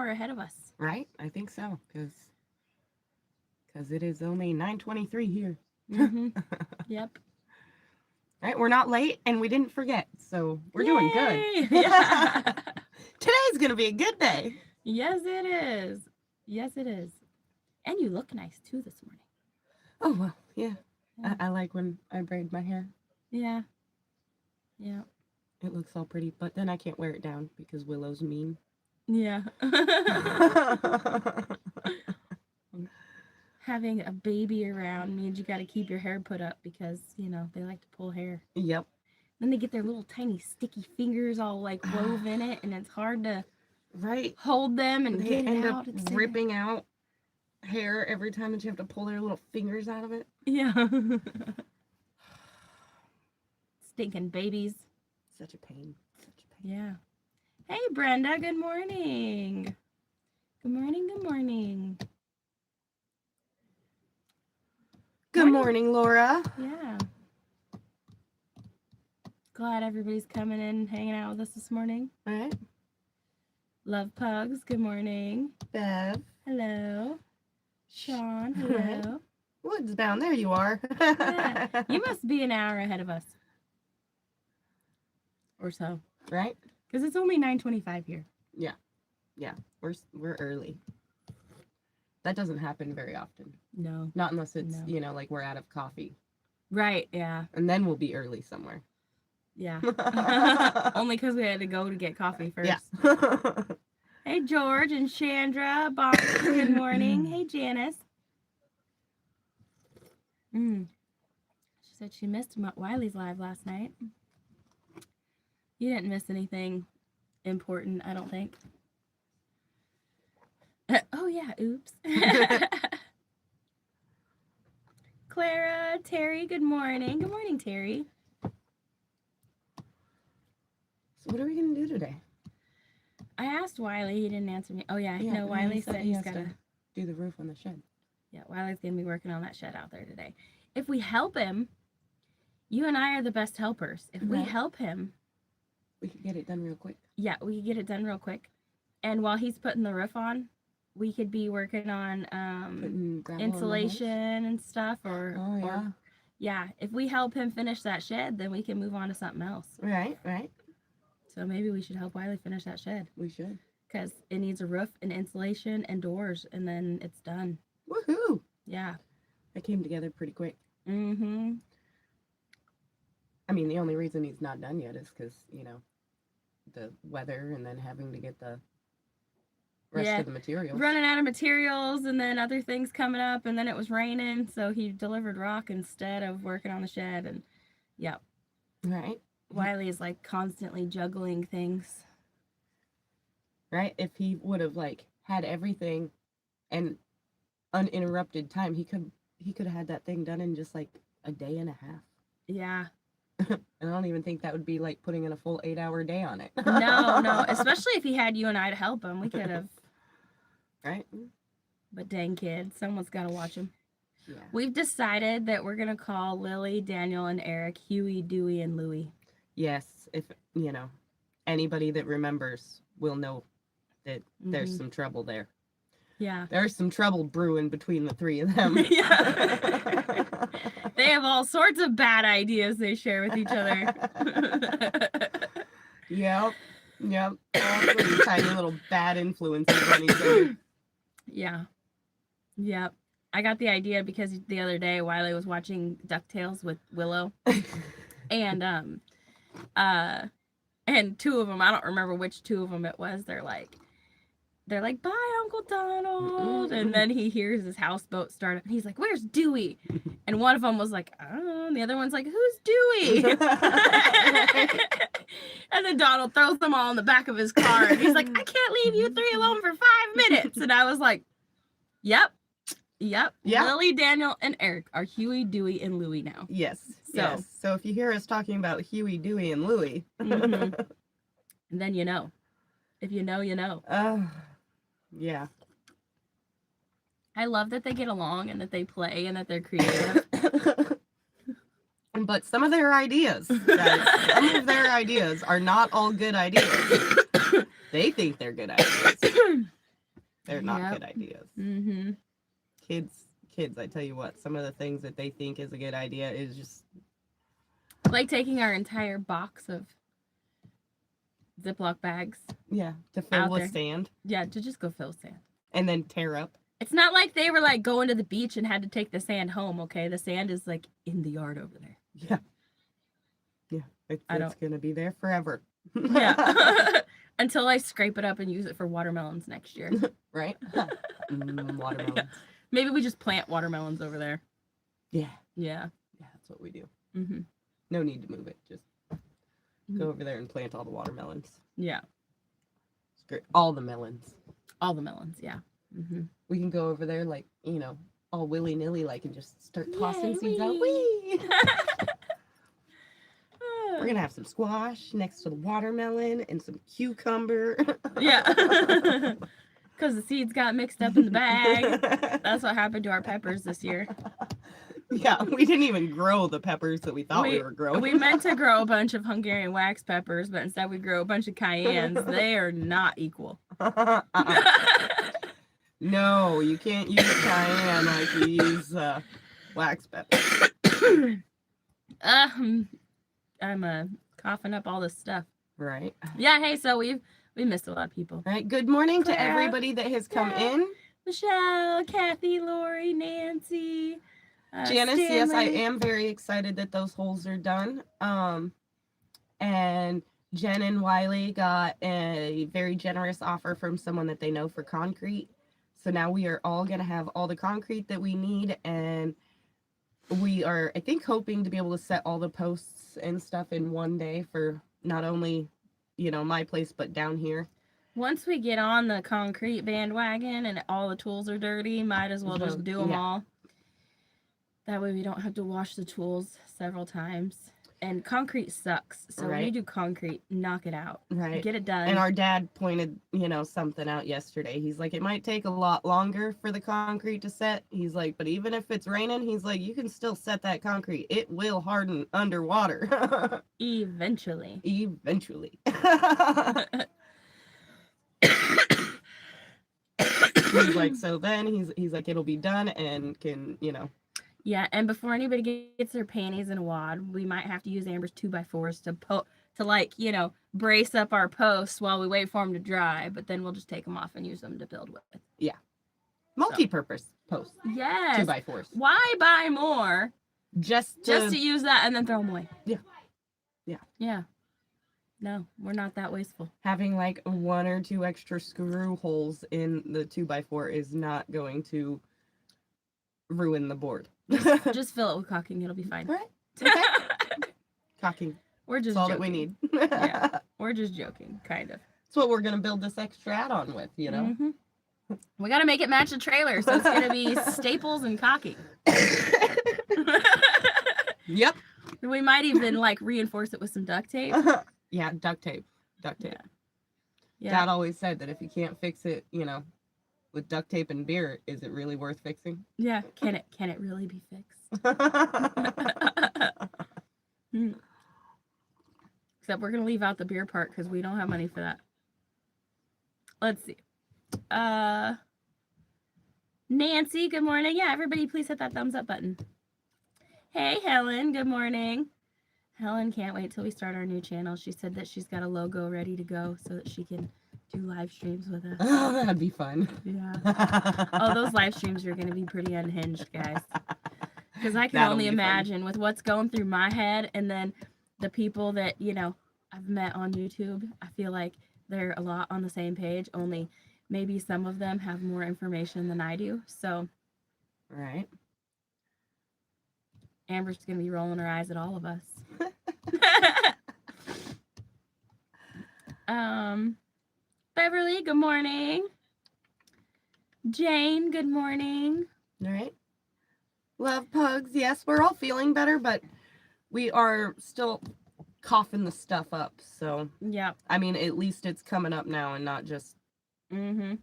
ahead of us. Right? I think so, because it is only 9:23 here. Yep. Right, we're not late, and we didn't forget, so we're doing good. Yeah. Today's gonna be a good day. Yes, it is. Yes, it is. And you look nice too this morning. Oh well, yeah. I like when I braid my hair. Yeah. Yeah. It looks all pretty, but then I can't wear it down because Willow's mean. Yeah. Having a baby around means you got to keep your hair put up because, you know, they like to pull hair. Yep. Then they get their little tiny sticky fingers all like wove in it, and it's hard to hold them and they get end it out. up ripping out hair every time that you have to pull their little fingers out of it. Yeah. Stinking babies. Such a pain. Such a pain. Yeah. Hey, Brenda. Good morning. Good morning. Good morning. Good morning, Laura. Yeah. Glad everybody's coming in and hanging out with us this morning. All right. Love Pugs. Good morning. Bev. Hello. Sean. Hello. Woods down. There you are. Yeah. You must be an hour ahead of us. Or so. Right? Because it's only 9:25 here. Yeah. Yeah. We're early. That doesn't happen very often. No. Not unless it's, you know, like we're out of coffee. Right, yeah. And then we'll be early somewhere. Yeah. Only because we had to go to get coffee first. Yeah. Hey, George and Chandra. Bonnie, good morning. Hey, Janice. She said she missed Wiley's live last night. You didn't miss anything important, I don't think. Oh, yeah, oops. Clara, Terry, good morning. Good morning, Terry. So what are we going to do today? I asked Wiley. He didn't answer me. Oh, yeah. No, Wiley said he's got to do the roof on the shed. Yeah, Wiley's going to be working on that shed out there today. If we help him, you and I are the best helpers. If we help him, we could get it done real quick. Yeah, we could get it done real quick. And while he's putting the roof on, we could be working on insulation and stuff. Or if we help him finish that shed, then we can move on to something else. Right. So maybe we should help Wiley finish that shed. We should. Because it needs a roof and insulation and doors, and then it's done. Woohoo! Yeah. It came together pretty quick. Mm-hmm. I mean, the only reason he's not done yet is because, you know, the weather and then having to get the rest of the materials. Running out of materials and then other things coming up, and then it was raining, so he delivered rock instead of working on the shed, and Right. Wiley is like constantly juggling things. Right? If he would have like had everything and uninterrupted time, he could have had that thing done in just like a day and a half. Yeah. And I don't even think that would be like putting in a full 8-hour day on it. No. Especially if he had you and I to help him. We could have. Right? But dang kid, someone's got to watch him. Yeah. We've decided that we're going to call Lily, Daniel, and Eric Huey, Dewey, and Louie. Yes. If, you know, anybody that remembers will know that there's some trouble there. Yeah. There's some trouble brewing between the three of them. Yeah. They have all sorts of bad ideas they share with each other. Yep. All those tiny little bad influences on each other. Yeah. Yep. I got the idea because the other day Wiley was watching DuckTales with Willow. And two of them, I don't remember which two of them it was, they're like, bye, Uncle Donald. And then he hears his houseboat start up, and he's like, where's Dewey? And one of them was like, I don't know. And the other one's like, who's Dewey? And then Donald throws them all in the back of his car, and he's like, I can't leave you three alone for 5 minutes. And I was like, yep. Lily, Daniel, and Eric are Huey, Dewey, and Louie now. Yes. So if you hear us talking about Huey, Dewey, and Louie, then you know. If you know, you know. Yeah. I love that they get along and that they play and that they're creative. But some of their ideas are not all good ideas. They think they're good ideas. They're not good ideas. Mm-hmm. Kids, I tell you what, some of the things that they think is a good idea is just like taking our entire box of Ziploc bags. Yeah, to fill with sand. Yeah, to just go fill sand. And then tear up. It's not like they were like going to the beach and had to take the sand home, okay? The sand is like in the yard over there. Yeah. Yeah, it's going to be there forever. Yeah. Until I scrape it up and use it for watermelons next year. Right? Watermelons. Yeah. Maybe we just plant watermelons over there. Yeah. Yeah. Yeah, that's what we do. Mm-hmm. No need to move it. Just go over there and plant all the watermelons. Yeah. It's great. All the melons. All the melons, yeah. Mm-hmm. We can go over there like, all willy-nilly like and just start tossing seeds out. Whee! We're going to have some squash next to the watermelon and some cucumber. Yeah. Because the seeds got mixed up in the bag. That's what happened to our peppers this year. Yeah, we didn't even grow the peppers that we thought we were growing. We meant to grow a bunch of Hungarian wax peppers, but instead we grew a bunch of cayennes. They are not equal. No, you can't use cayenne like you use wax pepper. I'm coughing up all this stuff. Right. Yeah, hey, so we missed a lot of people. All right, good morning to everybody that has come in. Michelle, Kathy, Lori, Nancy, Janice, Stanley. yes, I am very excited that those holes are done. And Jen and Wiley got a very generous offer from someone that they know for concrete. So now we are all going to have all the concrete that we need, and we are, I think, hoping to be able to set all the posts and stuff in one day for not only, my place, but down here. Once we get on the concrete bandwagon and all the tools are dirty, might as well just do them all. That way we don't have to wash the tools several times. And concrete sucks. So when you do concrete, knock it out. Right. Get it done. And our dad pointed, something out yesterday. He's like, it might take a lot longer for the concrete to set. He's like, but even if it's raining, he's like, you can still set that concrete. It will harden underwater. Eventually. Eventually. He's like, so then he's like, it'll be done and can, Yeah, and before anybody gets their panties in a wad, we might have to use Amber's 2x4s to brace up our posts while we wait for them to dry, but then we'll just take them off and use them to build with. Yeah. Multi-purpose posts. Yes. 2x4s. Why buy more? Just to use that and then throw them away. Yeah. Yeah. Yeah. No, we're not that wasteful. Having like 1 or 2 extra screw holes in the 2x4 is not going to ruin the board. Just fill it with caulking. It'll be fine. Right. Okay. Caulking. We're just That's all joking. that we need. Yeah. We're just joking, kind of. That's what we're going to build this extra add-on with, Mm-hmm. We got to make it match the trailer, so it's going to be staples and caulking. Yep. We might even reinforce it with some duct tape. Yeah, duct tape. Duct tape. Yeah. Dad always said that if you can't fix it, with duct tape and beer, is it really worth fixing? Yeah. Can it really be fixed? Except we're gonna leave out the beer part because we don't have money for that. Let's see. Nancy, good morning. Yeah, everybody please hit that thumbs up button. Hey, Helen, good morning. Helen can't wait till we start our new channel. She said that she's got a logo ready to go so that she can do live streams with us. Oh, that'd be fun. Yeah. Oh, those live streams are going to be pretty unhinged, guys. Because I can only imagine with what's going through my head, and then the people that, I've met on YouTube. I feel like they're a lot on the same page, only maybe some of them have more information than I do. So. Right. Amber's going to be rolling her eyes at all of us. Beverly, good morning. Jane, good morning. All right. Love pugs. Yes, we're all feeling better, but we are still coughing the stuff up. So, yeah. I mean, at least it's coming up now and not just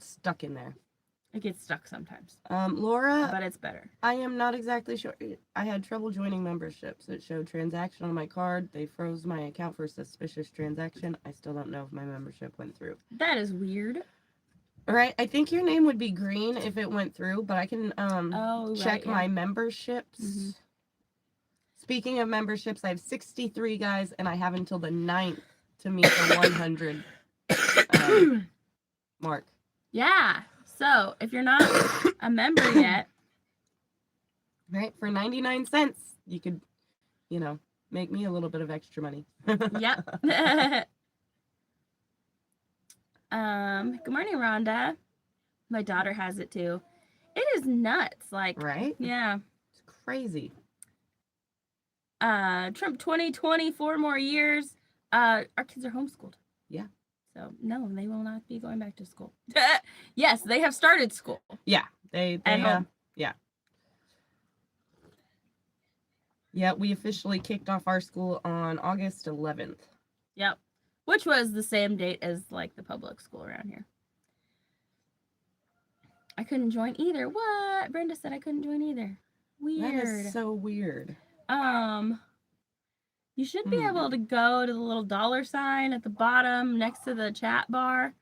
stuck in there. It gets stuck sometimes. Laura. But it's better. I am not exactly sure. I had trouble joining memberships. It showed transaction on my card. They froze my account for suspicious transaction. I still don't know if my membership went through. That is weird. Right. I think your name would be green if it went through, but I can check my memberships. Mm-hmm. Speaking of memberships, I have 63 guys, and I have until the 9th to meet the 100 mark. Yeah. So if you're not a member yet, right, for 99 cents, you could, make me a little bit of extra money. Yep. Good morning, Rhonda. My daughter has it too. It is nuts. Like, right? Yeah. It's crazy. Trump 2020, 4 more years. Our kids are homeschooled. Yeah. So no, they will not be going back to school. Yes, they have started school. Yeah. They yeah. Yeah, we officially kicked off our school on August 11th. Yep. Which was the same date as like the public school around here. I couldn't join either. What? Brenda said I couldn't join either. Weird. That is so weird. You should be able to go to the little $ at the bottom next to the chat bar,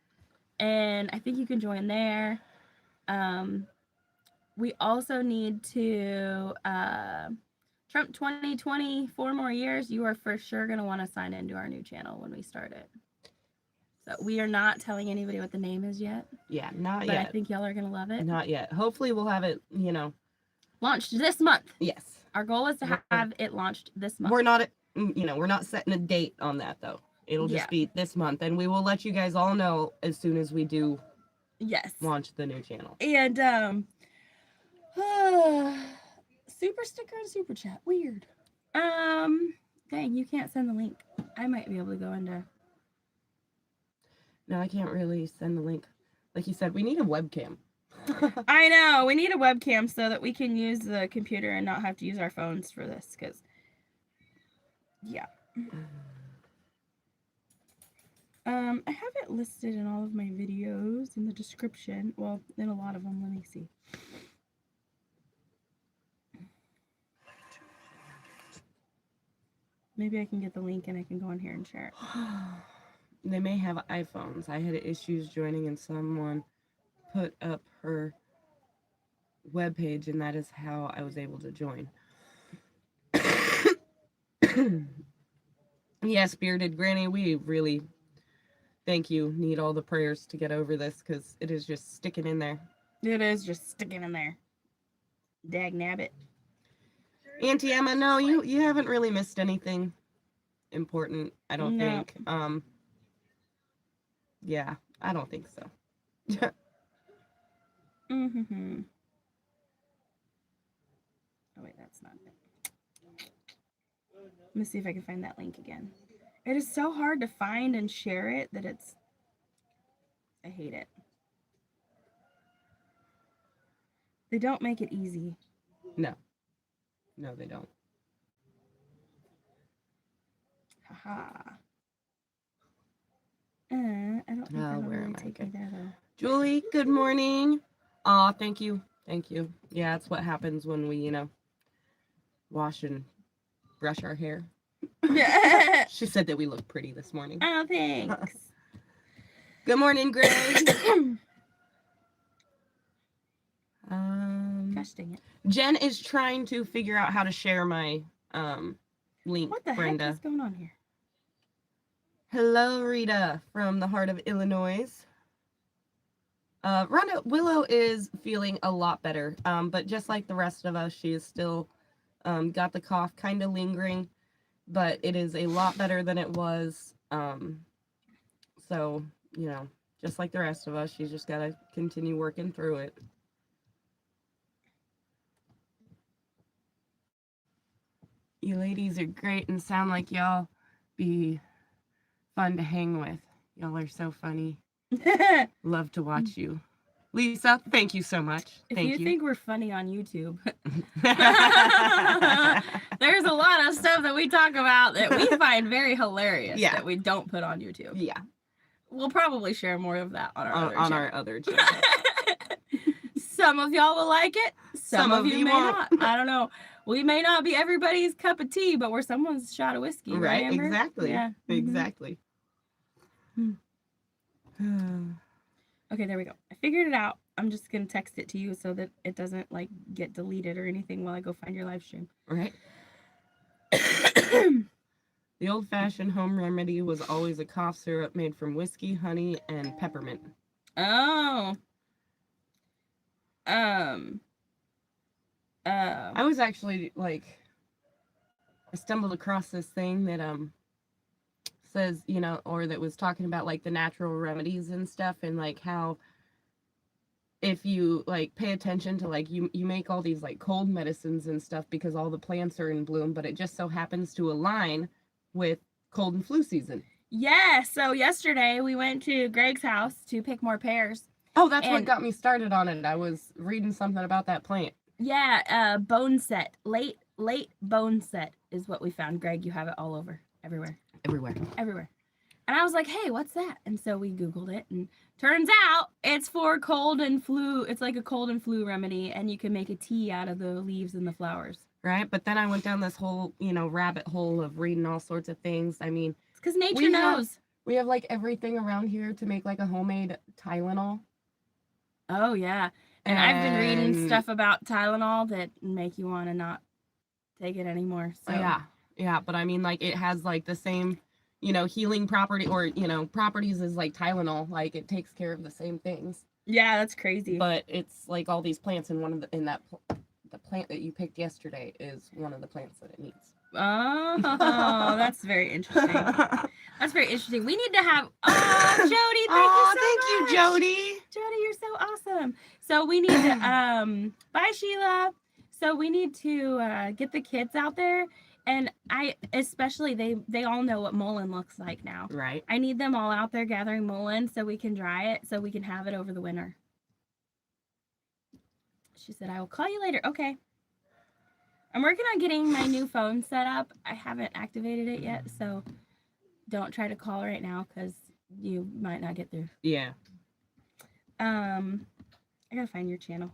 and I think you can join there. We also need to Trump 2020, 4 more years. You are for sure going to want to sign into our new channel when we start it. So we are not telling anybody what the name is yet. Yeah, not but yet. I think y'all are going to love it. Not yet. Hopefully we'll have it, launched this month. Yes. Our goal is to have it launched this month. We're not, we're not setting a date on that though. It'll just be this month, and we will let you guys all know as soon as we do. Yes. Launch the new channel. And super sticker and super chat. Weird. Dang, you can't send the link. I might be able to go into. No, I can't really send the link. Like you said, we need a webcam. I know. We need a webcam so that we can use the computer and not have to use our phones for this. Because, yeah. I have it listed in all of my videos in the description. Well, in a lot of them. Let me see. Maybe I can get the link and I can go in here and share it. They may have iPhones. I had issues joining, and someone put up her webpage, and that is how I was able to join. Yes, Bearded Granny, we really, thank you, need all the prayers to get over this, because it is just sticking in there. It is just sticking in there. Dag nabbit. Auntie Emma, no, you haven't really missed anything important, I don't think. Yeah, I don't think so. Mm-hmm. Oh, wait, that's not it. Let me see if I can find that link again. It is so hard to find and share it that it's... I hate it. They don't make it easy. No. No, they don't. Haha. I don't think that'll really take me there, though. Julie, good morning. Aw, thank you. Thank you. Yeah, that's what happens when we, wash and brush our hair. She said that we look pretty this morning. Oh, thanks. Good morning, Greg. Gosh dang it. Jen is trying to figure out how to share my link, What the Brenda. heck is going on here? Hello, Rita, from the heart of Illinois. Rhonda, Willow is feeling a lot better, but just like the rest of us, she is still got the cough kind of lingering, but it is a lot better than it was. So, just like the rest of us, she's just got to continue working through it. You ladies are great and sound like y'all be fun to hang with. Y'all are so funny. Love to watch you. Lisa, thank you so much. If Thank you you think we're funny on YouTube, there's a lot of stuff that we talk about that we find very hilarious that we don't put on YouTube. Yeah. We'll probably share more of that on our other channel. Some of y'all will like it. Some of you may not. I don't know. We may not be everybody's cup of tea, but we're someone's shot of whiskey. Right? Amber? Exactly. Yeah. Exactly. Okay, there we go. I figured it out. I'm just gonna text it to you so that it doesn't like get deleted or anything while I go find your live stream. Right. The old-fashioned home remedy was always a cough syrup made from whiskey, honey, and peppermint. Oh. I was actually like, I stumbled across this thing that says, you know, or that was talking about like the natural remedies and stuff, and like how if you like pay attention to like you make all these like cold medicines and stuff because all the plants are in bloom, but it just so happens to align with cold and flu season. Yeah, so yesterday we went to Greg's house to pick more pears. Oh, that's what got me started on it. I was reading something about that plant. Yeah, bone set. Late bone set is what we found. Greg, you have it all over. Everywhere. And I was like, hey, what's that? And so we Googled it, and turns out it's for cold and flu. It's like a cold and flu remedy, and you can make a tea out of the leaves and the flowers. Right? But then I went down this whole, you know, rabbit hole of reading all sorts of things. I mean, it's because nature knows. We have like everything around here to make like a homemade Tylenol. Oh, yeah. And I've been reading stuff about Tylenol that make you want to not take it anymore. So. Yeah. But I mean, like, it has like the same, you know, healing property or, you know, properties as like Tylenol. Like, it takes care of the same things. Yeah, that's crazy. But it's like all these plants, and the plant that you picked yesterday is one of the plants that it needs. Oh, that's very interesting. That's very interesting. We need to have. Oh, Jody, thank you so much. Jody. Jody, you're so awesome. So we need to. Bye, Sheila. So we need to get the kids out there, and especially they all know what mullein looks like now. Right. I need them all out there gathering mullein so we can dry it, so we can have it over the winter. She said, I will call you later. Okay. I'm working on getting my new phone set up. I haven't activated it yet, so don't try to call right now because you might not get through. Yeah. I gotta find your channel.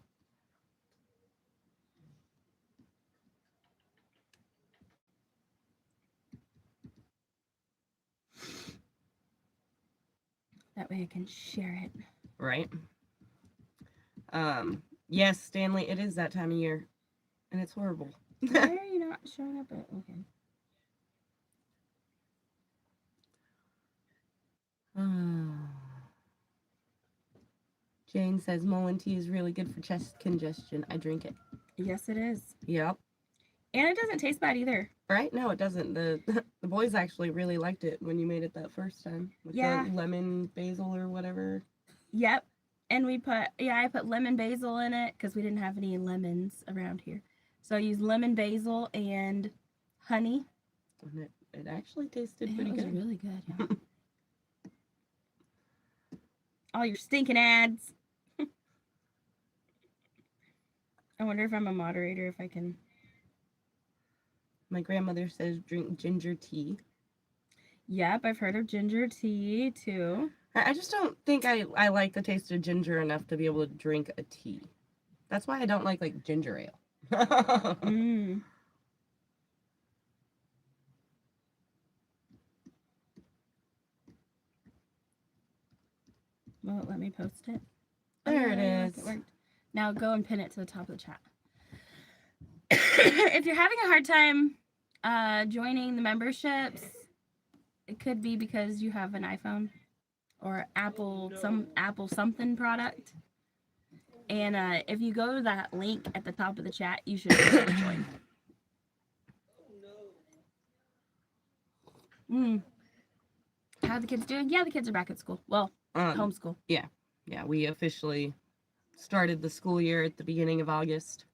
That way I can share it. Right. Yes, Stanley, it is that time of year, and it's horrible. Why are you not showing up? Okay. Jane says mullein tea is really good for chest congestion. I drink it. Yes, it is. Yep. And it doesn't taste bad either. Right? No, it doesn't. The boys actually really liked it when you made it that first time. With the lemon basil or whatever. Yep. And I put lemon basil in it because we didn't have any lemons around here. So I used lemon basil and honey. And it actually tasted pretty good. It was really good, yeah. All your stinking ads. I wonder if I'm a moderator, if I can. My grandmother says drink ginger tea. Yep, I've heard of ginger tea too. I just don't think I like the taste of ginger enough to be able to drink a tea. That's why I don't like ginger ale. Well, let me post it. There it is. It worked. Now go and pin it to the top of the chat. If you're having a hard time joining the memberships, it could be because you have an iPhone or Apple something product. And if you go to that link at the top of the chat, you should be able to join. How are the kids doing? Yeah, the kids are back at school. Well, homeschool. Yeah, we officially started the school year at the beginning of August.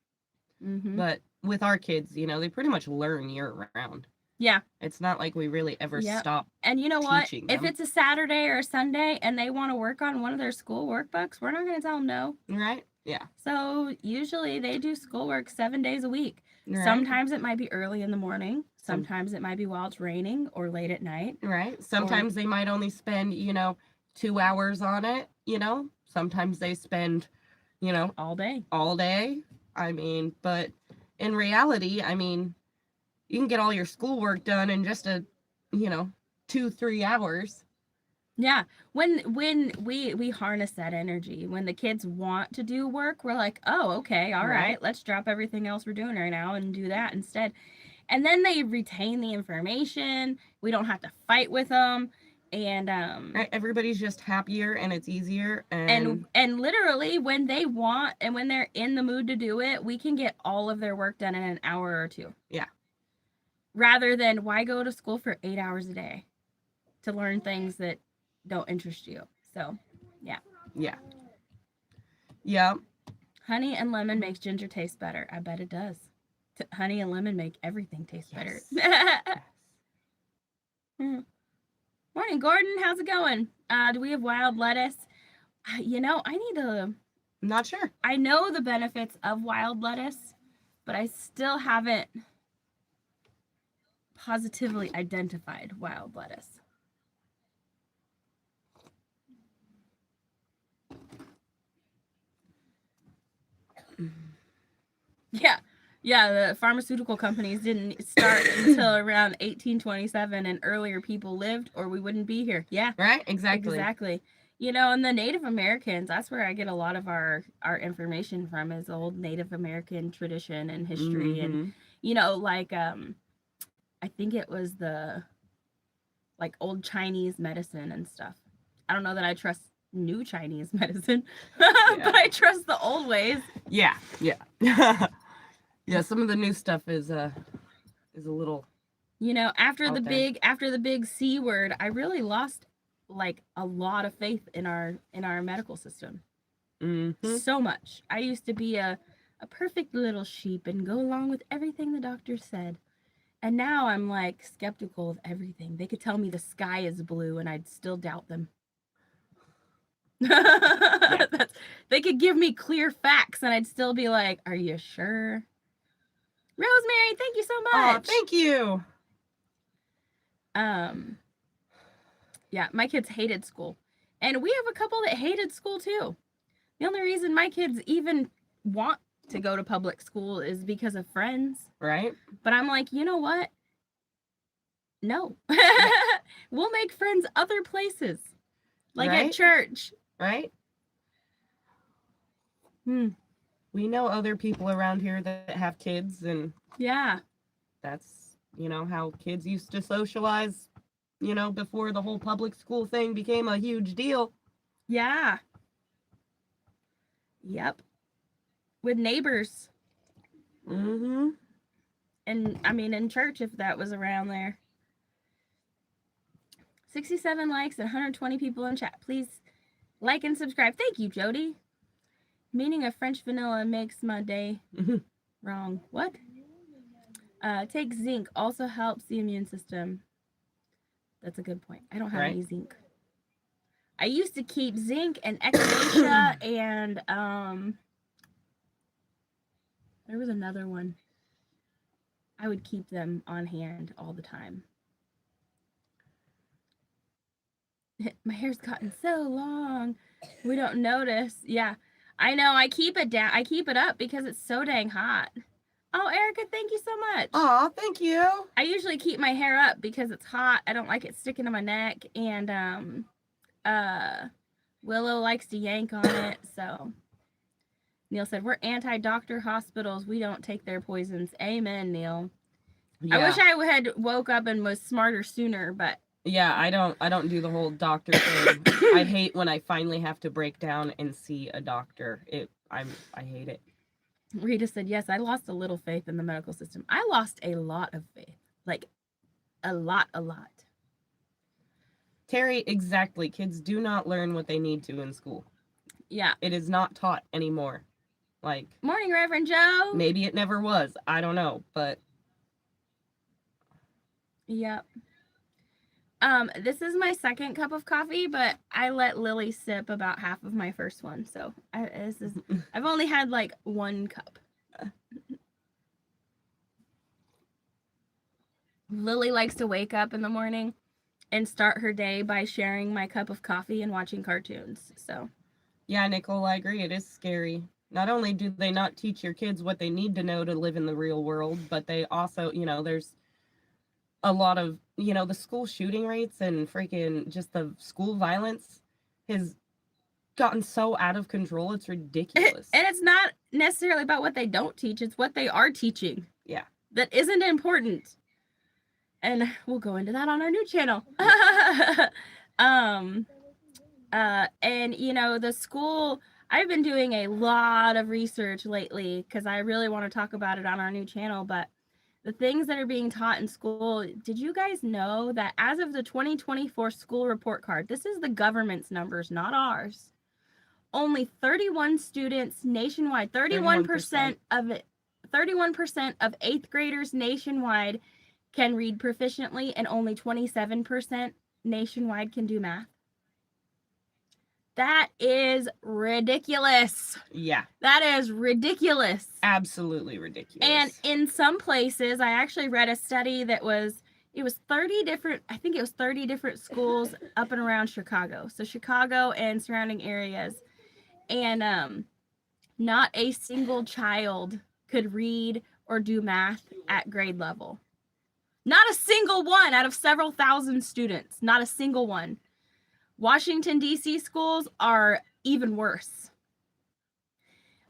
But with our kids, they pretty much learn year round. Yeah. It's not like we really ever stop. And you know what? Them. If it's a Saturday or a Sunday and they want to work on one of their school workbooks, we're not going to tell them no. Right? Yeah. So usually they do schoolwork 7 days a week. Right. Sometimes it might be early in the morning. Sometimes it might be while it's raining or late at night. Right. Sometimes they might only spend, 2 hours on it, Sometimes they spend, all day. All day. But in reality, you can get all your schoolwork done in just 2-3 hours. Yeah. When we harness that energy, when the kids want to do work, we're like, "Oh, okay. All right. Let's drop everything else we're doing right now and do that instead." And then they retain the information. We don't have to fight with them. And Right? Everybody's just happier and it's easier and literally when they want and when they're in the mood to do it, we can get all of their work done in an hour or two. Yeah. Rather than why go to school for 8 hours a day to learn things that don't interest you. So, yeah. Yeah. Yeah. Honey and lemon makes ginger taste better. I bet it does. Honey and lemon make everything taste better. Morning, Gordon. How's it going? Do we have wild lettuce? I need to. I'm not sure. I know the benefits of wild lettuce, but I still haven't positively identified wild lettuce. Yeah, the pharmaceutical companies didn't start until around 1827 and earlier people lived or we wouldn't be here. Yeah. Right? Exactly. And the Native Americans, that's where I get a lot of our information from, is old Native American tradition and history. And I think it was the old Chinese medicine and stuff. I don't know that I trust new Chinese medicine, but I trust the old ways. Yeah. Yeah, some of the new stuff is a little after the big C word, I really lost a lot of faith in our medical system. So much. I used to be a perfect little sheep and go along with everything the doctor said. And now I'm skeptical of everything. They could tell me the sky is blue and I'd still doubt them. They could give me clear facts and I'd still be like, are you sure? Rosemary, thank you so much. Oh, thank you. Yeah, my kids hated school. And we have a couple that hated school too. The only reason my kids even want to go to public school is because of friends. Right. But I'm like, you know what? No. We'll make friends other places. At church. Right? We know other people around here that have kids, and yeah, that's how kids used to socialize before the whole public school thing became a huge deal. Yeah. Yep. With neighbors. And I mean in church, if that was around there. 67 likes and 120 people in chat. Please like and subscribe. Thank you, Jody. Meaning of French vanilla makes my day wrong. What? Take zinc. Also helps the immune system. That's a good point. I don't have any zinc. I used to keep zinc and echinacea and there was another one. I would keep them on hand all the time. My hair's gotten so long. We don't notice. Yeah. I know. I keep it down. I keep it up because it's so dang hot. Oh, Erica, thank you so much. Aw, thank you. I usually keep my hair up because it's hot. I don't like it sticking to my neck. And Willow likes to yank on it. So Neil said, we're anti-doctor hospitals. We don't take their poisons. Amen, Neil. Yeah. I wish I had woke up and was smarter sooner, but yeah, I don't do the whole doctor thing. I hate when I finally have to break down and see a doctor. I hate it. Rita said, yes, I lost a little faith in the medical system. I lost a lot of faith. A lot. Terry, exactly. Kids do not learn what they need to in school. Yeah. It is not taught anymore. Morning, Reverend Joe. Maybe it never was. I don't know, but yep. This is my second cup of coffee, but I let Lily sip about half of my first one. So I've only had one cup. Lily likes to wake up in the morning and start her day by sharing my cup of coffee and watching cartoons. So yeah, Nicole, I agree. It is scary. Not only do they not teach your kids what they need to know to live in the real world, but they also, there's a lot of, the school shooting rates and freaking just the school violence has gotten so out of control. It's ridiculous. And it's not necessarily about what they don't teach. It's what they are teaching. Yeah. That isn't important. And we'll go into that on our new channel. And the school, I've been doing a lot of research lately because I really want to talk about it on our new channel, but the things that are being taught in school, did you guys know that as of the 2024 school report card, this is the government's numbers, not ours, only 31 students nationwide, 31% of 8th graders nationwide can read proficiently, and only 27% nationwide can do math. That is ridiculous. Yeah. That is ridiculous. Absolutely ridiculous. And in some places, I actually read a study that it was 30 different schools up and around Chicago. So Chicago and surrounding areas. And not a single child could read or do math at grade level. Not a single one out of several thousand students. Not a single one. Washington, D.C. schools are even worse.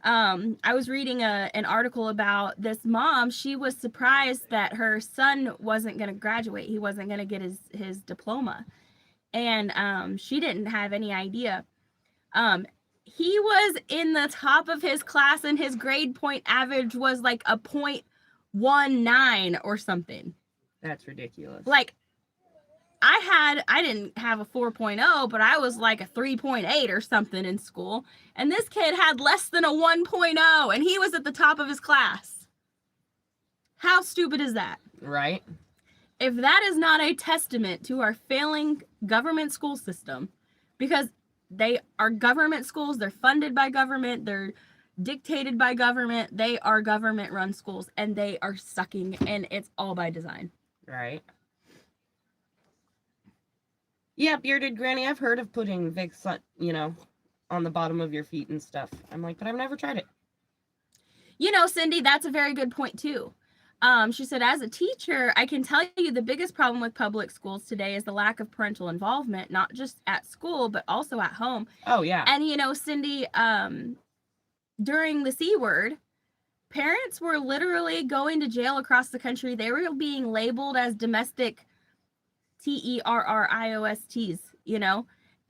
I was reading an article about this mom. She was surprised that her son wasn't going to graduate. He wasn't going to get his diploma. And she didn't have any idea. He was in the top of his class, and his grade point average was like a 0.19 or something. That's ridiculous. Like, I didn't have a 4.0, but I was like a 3.8 or something in school. And this kid had less than a 1.0, and he was at the top of his class. How stupid is that? Right. If that is not a testament to our failing government school system, because they are government schools, they're funded by government, they're dictated by government, they are government-run schools, and they are sucking, and it's all by design. Right. Yeah, bearded granny, I've heard of putting Vicks, on the bottom of your feet and stuff. I'm like, but I've never tried it. Cindy, that's a very good point too. She said, as a teacher, I can tell you the biggest problem with public schools today is the lack of parental involvement, not just at school, but also at home. Oh, yeah. And, Cindy, during the C word, parents were literally going to jail across the country. They were being labeled as domestic terrorists,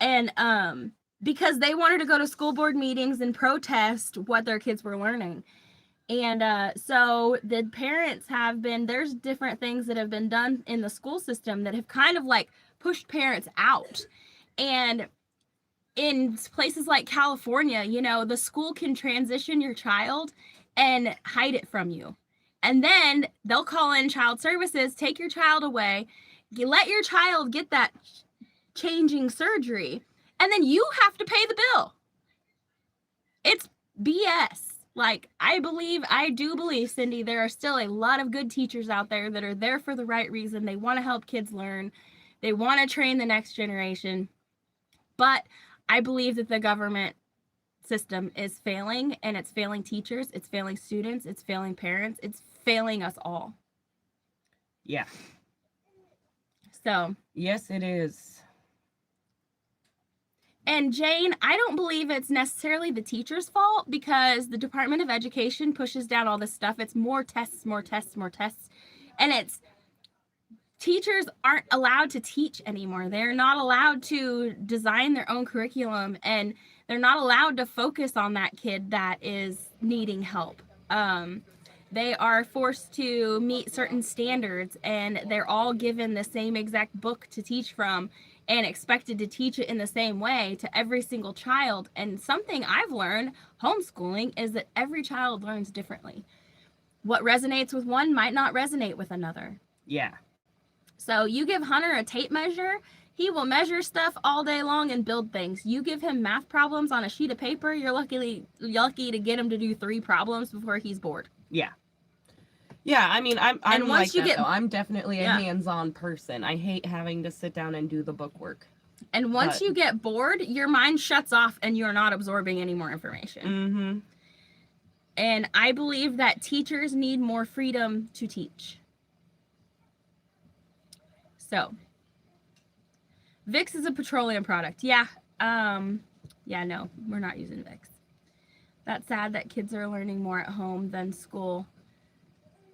and because they wanted to go to school board meetings and protest what their kids were learning. And so the parents there's different things that have been done in the school system that have kind of like pushed parents out. And in places like California, the school can transition your child and hide it from you. And then they'll call in child services, take your child away, let your child get that changing surgery, and then you have to pay the bill. It's BS. Like, I do believe, Cindy, there are still a lot of good teachers out there that are there for the right reason. They want to help kids learn. They want to train the next generation. But I believe that the government system is failing, and it's failing teachers, it's failing students, it's failing parents, it's failing us all. Yeah. So. Yes, it is. And Jane, I don't believe it's necessarily the teacher's fault, because the Department of Education pushes down all this stuff. It's more tests, more tests, more tests. And teachers aren't allowed to teach anymore. They're not allowed to design their own curriculum, and they're not allowed to focus on that kid that is needing help. They are forced to meet certain standards, and they're all given the same exact book to teach from and expected to teach it in the same way to every single child. And something I've learned homeschooling is that every child learns differently. What resonates with one might not resonate with another. Yeah. So you give Hunter a tape measure, he will measure stuff all day long and build things. You give him math problems on a sheet of paper, you're lucky to get him to do 3 problems before he's bored. Yeah. Yeah, I mean, I'm and once like you that, get, though. I'm definitely a hands-on person. I hate having to sit down and do the book work. And once you get bored, your mind shuts off and you're not absorbing any more information. Mm-hmm. And I believe that teachers need more freedom to teach. So, Vicks is a petroleum product. Yeah. Yeah, no, we're not using Vicks. That's sad that kids are learning more at home than school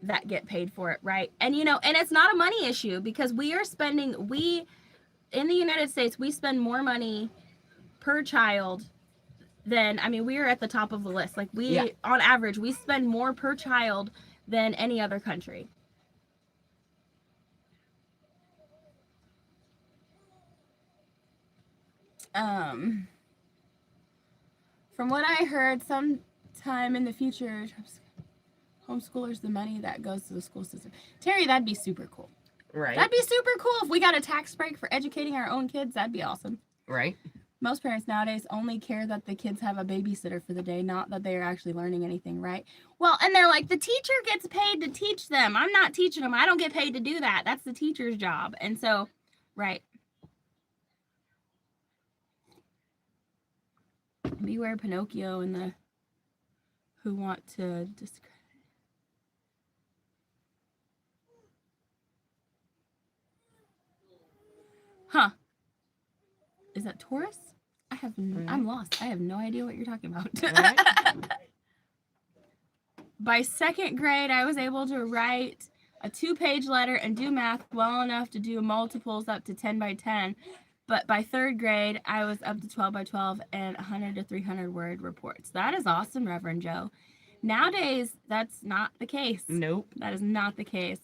that get paid for it, right? And and it's not a money issue because in the United States, we spend more money per child than, we are at the top of the list. Like on average, we spend more per child than any other country. From what I heard, sometime in the future, homeschoolers the money that goes to the school system. Terry, that'd be super cool. Right. That'd be super cool if we got a tax break for educating our own kids. That'd be awesome. Right. Most parents nowadays only care that the kids have a babysitter for the day, not that they are actually learning anything, right? Well, and they're like, the teacher gets paid to teach them. I'm not teaching them. I don't get paid to do that. That's the teacher's job. And so, right. Beware Pinocchio and the who want to discredit. Huh. Is that Taurus? I'm lost. I have no idea what you're talking about. Right. By second grade, I was able to write a 2-page letter and do math well enough to do multiples up to 10 by 10. But by third grade, I was up to 12 by 12 and 100 to 300 word reports. That is awesome, Reverend Joe. Nowadays, that's not the case. Nope. That is not the case.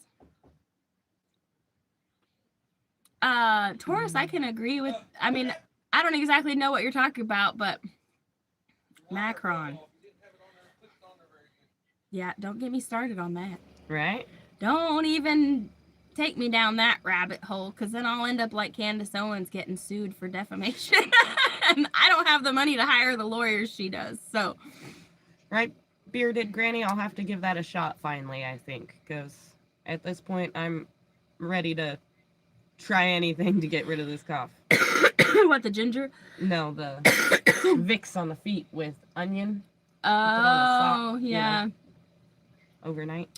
Taurus, I can agree with. I don't exactly know what you're talking about, but Macron. Yeah, don't get me started on that. Right? Don't even take me down that rabbit hole, because then I'll end up like Candace Owens getting sued for defamation. And I don't have the money to hire the lawyers she does, so. Right, bearded granny, I'll have to give that a shot finally, I think, because at this point I'm ready to try anything to get rid of this cough. What, the ginger? No, the Vicks on the feet with onion. Oh, yeah. Overnight.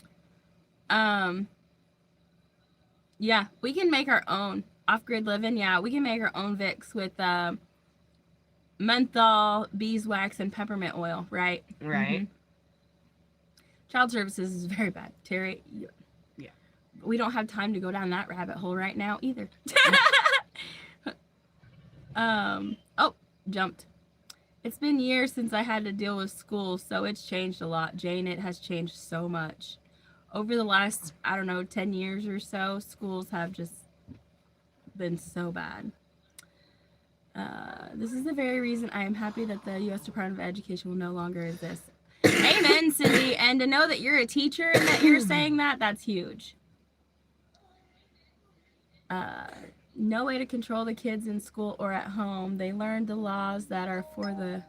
Yeah, we can make our own off-grid living. Yeah, we can make our own Vicks with menthol, beeswax, and peppermint oil, right? Right. Mm-hmm. Child services is very bad, Terry. Yeah. We don't have time to go down that rabbit hole right now either. Oh, jumped. It's been years since I had to deal with school, so it's changed a lot. Jane, it has changed so much. Over the last, 10 years or so, schools have just been so bad. This is the very reason I am happy that the U.S. Department of Education will no longer exist. Amen, Cindy. And to know that you're a teacher and that you're saying that, that's huge. No way to control the kids in school or at home. They learned the laws that are for the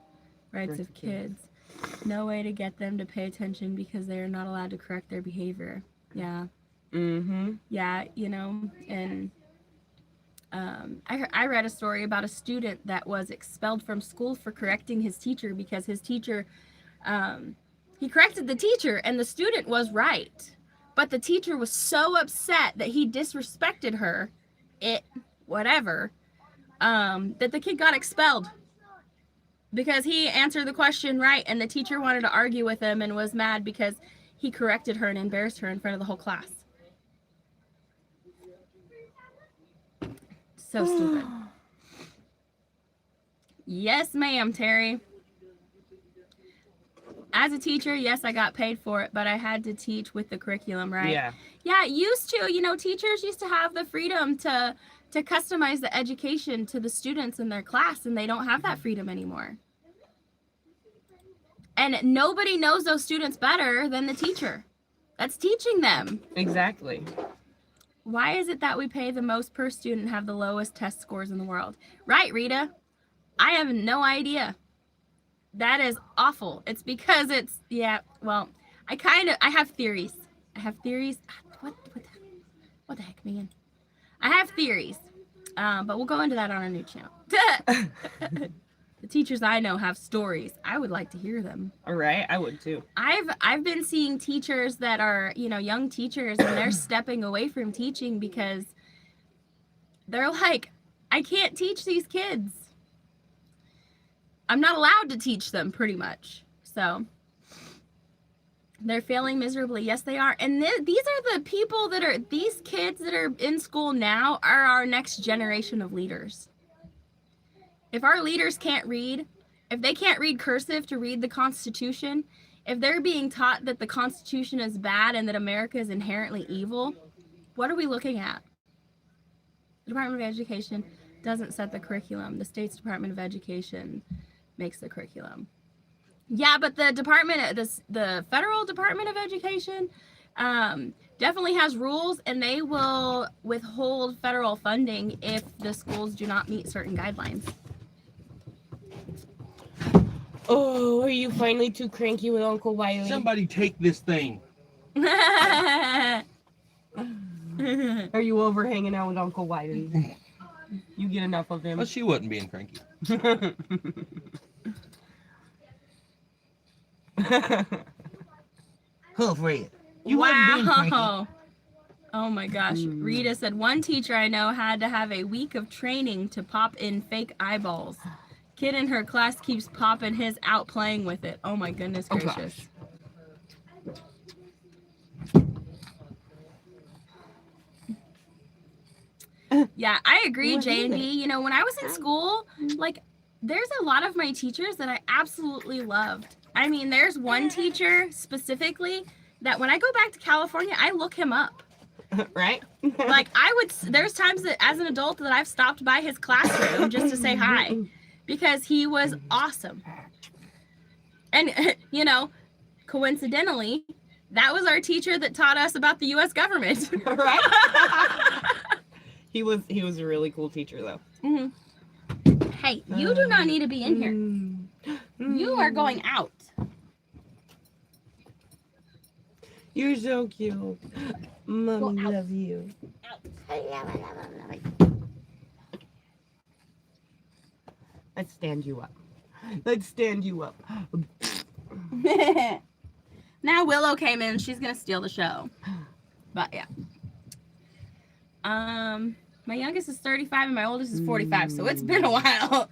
rights of kids. No way to get them to pay attention because they are not allowed to correct their behavior. Yeah. Mm-hmm. Yeah, and I read a story about a student that was expelled from school for correcting his teacher because his teacher, he corrected the teacher and the student was right. But the teacher was so upset that he disrespected her, that the kid got expelled. Because he answered the question right, and the teacher wanted to argue with him and was mad because he corrected her and embarrassed her in front of the whole class. So stupid. Yes, ma'am, Terry. As a teacher, yes, I got paid for it, but I had to teach with the curriculum, right? Yeah. Yeah, it used to. Teachers used to have the freedom to customize the education to the students in their class, and they don't have that freedom anymore. And nobody knows those students better than the teacher that's teaching them. Exactly. Why is it that we pay the most per student and have the lowest test scores in the world? Right, Rita? I have no idea. That is awful. It's because I have theories. What the heck, man? I have theories. But we'll go into that on our new channel. The teachers I know have stories. I would like to hear them. All right, I would too. I've been seeing teachers that are, young teachers, and they're stepping away from teaching because they're like, I can't teach these kids. I'm not allowed to teach them, pretty much. So they're failing miserably. Yes, they are. And these are the people that are, these kids that are in school now are our next generation of leaders. If our leaders can't read, if they can't read cursive to read the Constitution, if they're being taught that the Constitution is bad and that America is inherently evil, what are we looking at? The Department of Education doesn't set the curriculum. The state's Department of Education makes the curriculum. Yeah, but the federal Department of Education definitely has rules, and they will withhold federal funding if the schools do not meet certain guidelines. Oh, are you finally too cranky with Uncle Wiley? Somebody take this thing. Are you over hanging out with Uncle Wiley? You get enough of him. Well, she wasn't being cranky. Huh, Fred? You wasn't being cranky. Wow. Oh my gosh. Rita said, one teacher I know had to have a week of training to pop in fake eyeballs. Kid in her class keeps popping his out playing with it. Oh my goodness gracious. Yeah, I agree, J&B. You know, when I was in school, like, there's a lot of my teachers that I absolutely loved. I mean, there's one teacher specifically that when I go back to California, I look him up. Right? Like, there's times that as an adult that I've stopped by his classroom just to say hi because he was awesome. And, you know, coincidentally, that was our teacher that taught us about the U.S. government. Right? He was a really cool teacher, though. Mm-hmm. Hey, you do not need to be in here. You are going out. You're so cute. Mommy love you. Let's stand you up. Let's stand you up. Now Willow came in. She's going to steal the show. But, yeah. My youngest is 35 and my oldest is 45, so it's been a while.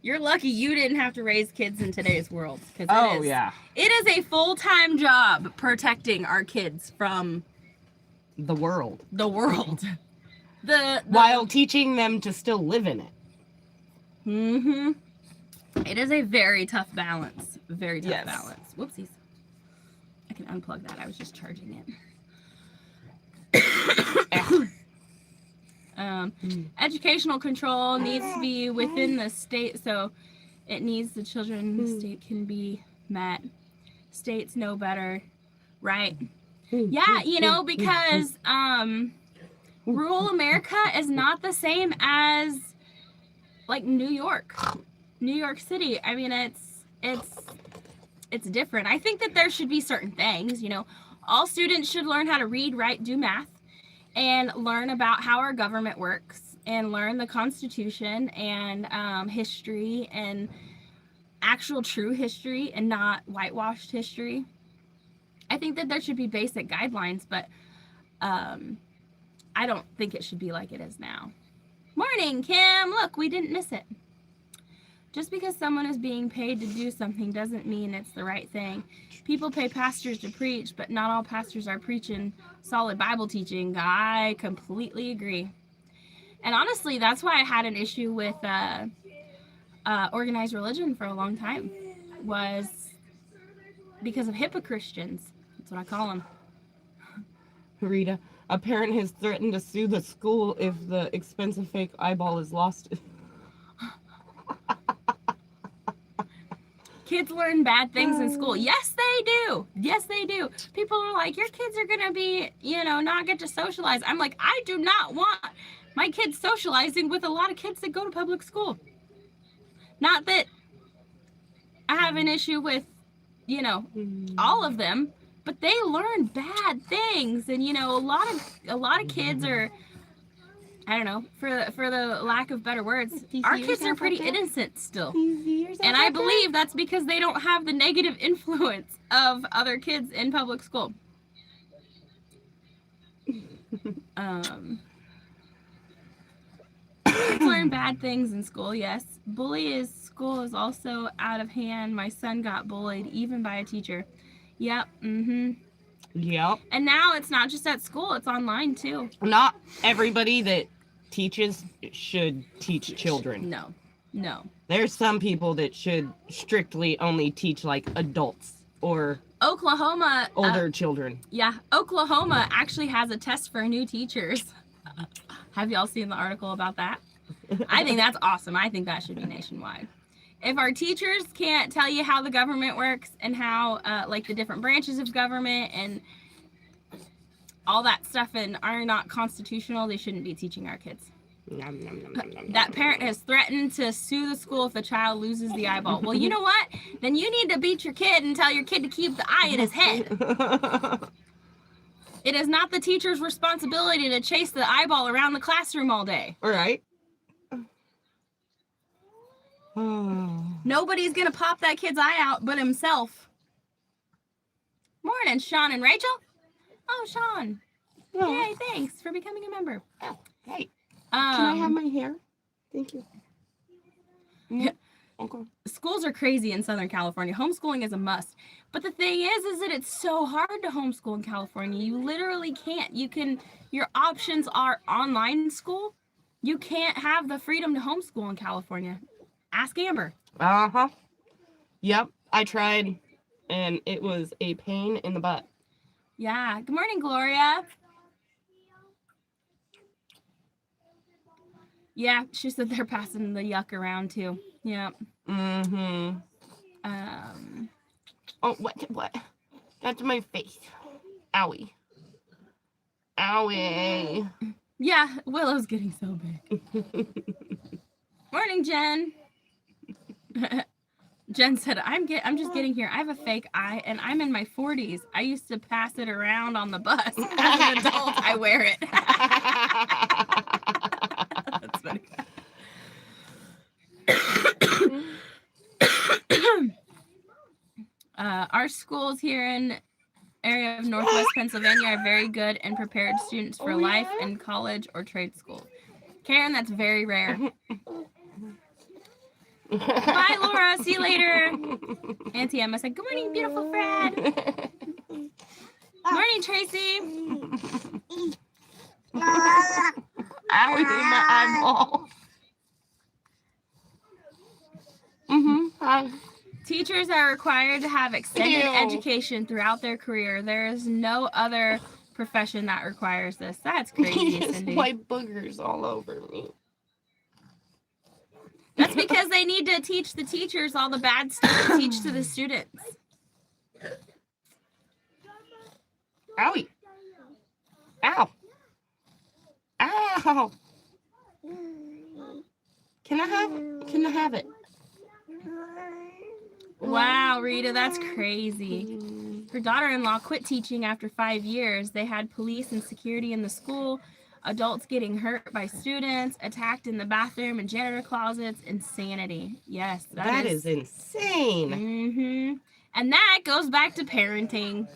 You're lucky you didn't have to raise kids in today's world. Yeah. It is a full-time job protecting our kids from the world. While teaching them to still live in it. Mm-hmm. It is a very tough balance. Very tough balance. Whoopsies. I can unplug that. I was just charging it. Educational control needs to be within the state, so it needs the children state can be met. States know better, right? Yeah, you know, because rural America is not the same as like New York City. I mean, it's different. I think that there should be certain things, you know, all students should learn how to read, write, do math, and learn about how our government works, and learn the Constitution and history and actual true history and not whitewashed history. I think that there should be basic guidelines, but I don't think it should be like it is now. Morning, Kim. Look, we didn't miss it. Just because someone is being paid to do something doesn't mean it's the right thing. People pay pastors to preach, but not all pastors are preaching solid Bible teaching. I completely agree. And honestly, that's why I had an issue with organized religion for a long time, was because of hypocristians. That's what I call them. Rita, a parent has threatened to sue the school if the expensive fake eyeball is lost. Kids learn bad things in school. Yes, they do. Yes, they do. People are like, your kids are going to be, you know, not get to socialize. I'm like, I do not want my kids socializing with a lot of kids that go to public school. Not that I have an issue with, you know, all of them, but they learn bad things. And, you know, a lot of kids are, I don't know, for the lack of better words, our kids are pretty innocent still. And I believe that's because they don't have the negative influence of other kids in public school. Kids learn bad things in school, yes. School is also out of hand. My son got bullied, even by a teacher. Yep, Yep. And now it's not just at school, it's online too. Not everybody that teaches should teach children. No. There's some people that should strictly only teach like adults or Oklahoma. older children. Yeah, Oklahoma actually has a test for new teachers. Have y'all seen the article about that? I think that's awesome. I think that should be nationwide. If our teachers can't tell you how the government works and how, like, the different branches of government and all that stuff and are not constitutional, they shouldn't be teaching our kids. That parent has threatened to sue the school if the child loses the eyeball. Well, you know what? Then you need to beat your kid and tell your kid to keep the eye in his head. It is not the teacher's responsibility to chase the eyeball around the classroom all day. All right. Nobody's going to pop that kid's eye out but himself. Morning, Sean and Rachel. Oh, Sean. Oh. Yay, thanks for becoming a member. Oh, hey. Can I have my hair? Thank you. Yeah. Okay. Schools are crazy in Southern California. Homeschooling is a must. But the thing is that it's so hard to homeschool in California. You literally can't. Your options are online school. You can't have the freedom to homeschool in California. Ask Amber. Uh-huh. Yep, I tried, and it was a pain in the butt. Yeah. Good morning, Gloria. Yeah, she said they're passing the yuck around too. Yeah. Mm-hmm. Oh, what? That's my face. Owie. Owie. Yeah, Willow's getting so big. Morning, Jen. Jen said, I'm just getting here. I have a fake eye, and I'm in my 40s. I used to pass it around on the bus. As an adult, I wear it. That's funny. Our schools here in area of Northwest Pennsylvania are very good and prepared students for life in college or trade school. Karen, that's very rare. Bye, Laura. See you later. Auntie Emma said, good morning, beautiful Fred. Morning, Tracy. Owie, my eyeball. Hi. Teachers are required to have extended Ew. education throughout their career. There is no other profession that requires this. That's crazy, Cindy. White boogers all over me. That's because they need to teach the teachers all the bad stuff to teach to the students. Owie. Ow. Ow. Can I have it? Wow, Rita, that's crazy. Her daughter-in-law quit teaching after 5 years. They had police and security in the school, adults getting hurt by students, attacked in the bathroom and janitor closets. Insanity. Yes, That is insane. Mm-hmm. And that goes back to parenting.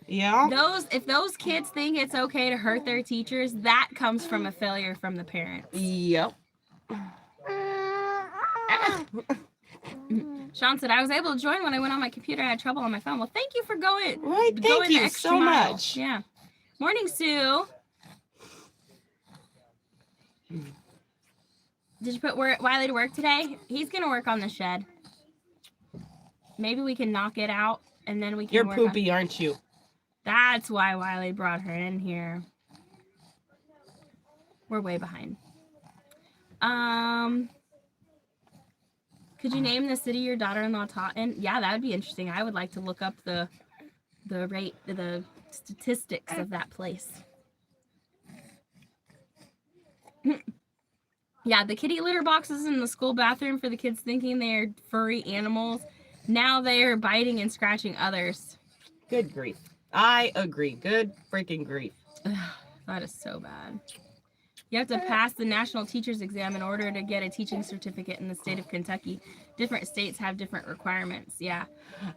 Yeah. If those kids think it's okay to hurt their teachers, that comes from a failure from the parents. Yep. Sean said, I was able to join when I went on my computer. I had trouble on my phone. Well, thank you for going. Right, thank you so much. Yeah. Morning, Sue. Did you put Wiley to work today? He's going to work on the shed. Maybe we can knock it out and then we can You're work poopy, aren't you? That's why Wiley brought her in here. We're way behind. Could you name the city your daughter-in-law taught in? Yeah, that would be interesting. I would like to look up the statistics of that place. Yeah, the kitty litter boxes in the school bathroom for the kids thinking they're furry animals. Now they are biting and scratching others. Good grief. I agree. Good freaking grief. That is so bad. You have to pass the national teacher's exam in order to get a teaching certificate in the state of Kentucky. Different states have different requirements. Yeah.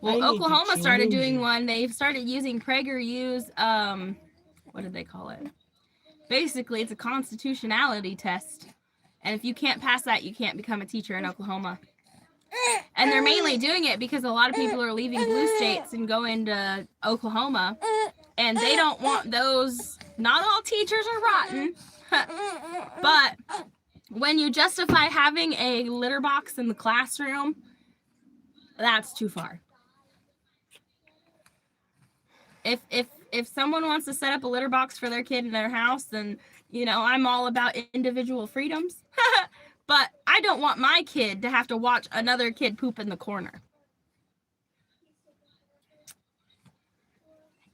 Well, Oklahoma started doing one. They've started using PragerU's, what did they call it? Basically, it's a constitutionality test. And if you can't pass that, you can't become a teacher in Oklahoma. And they're mainly doing it because a lot of people are leaving blue states and going to Oklahoma. And they don't want those. Not all teachers are rotten. But when you justify having a litter box in the classroom, that's too far. If someone wants to set up a litter box for their kid in their house, then, you know, I'm all about individual freedoms. But I don't want my kid to have to watch another kid poop in the corner.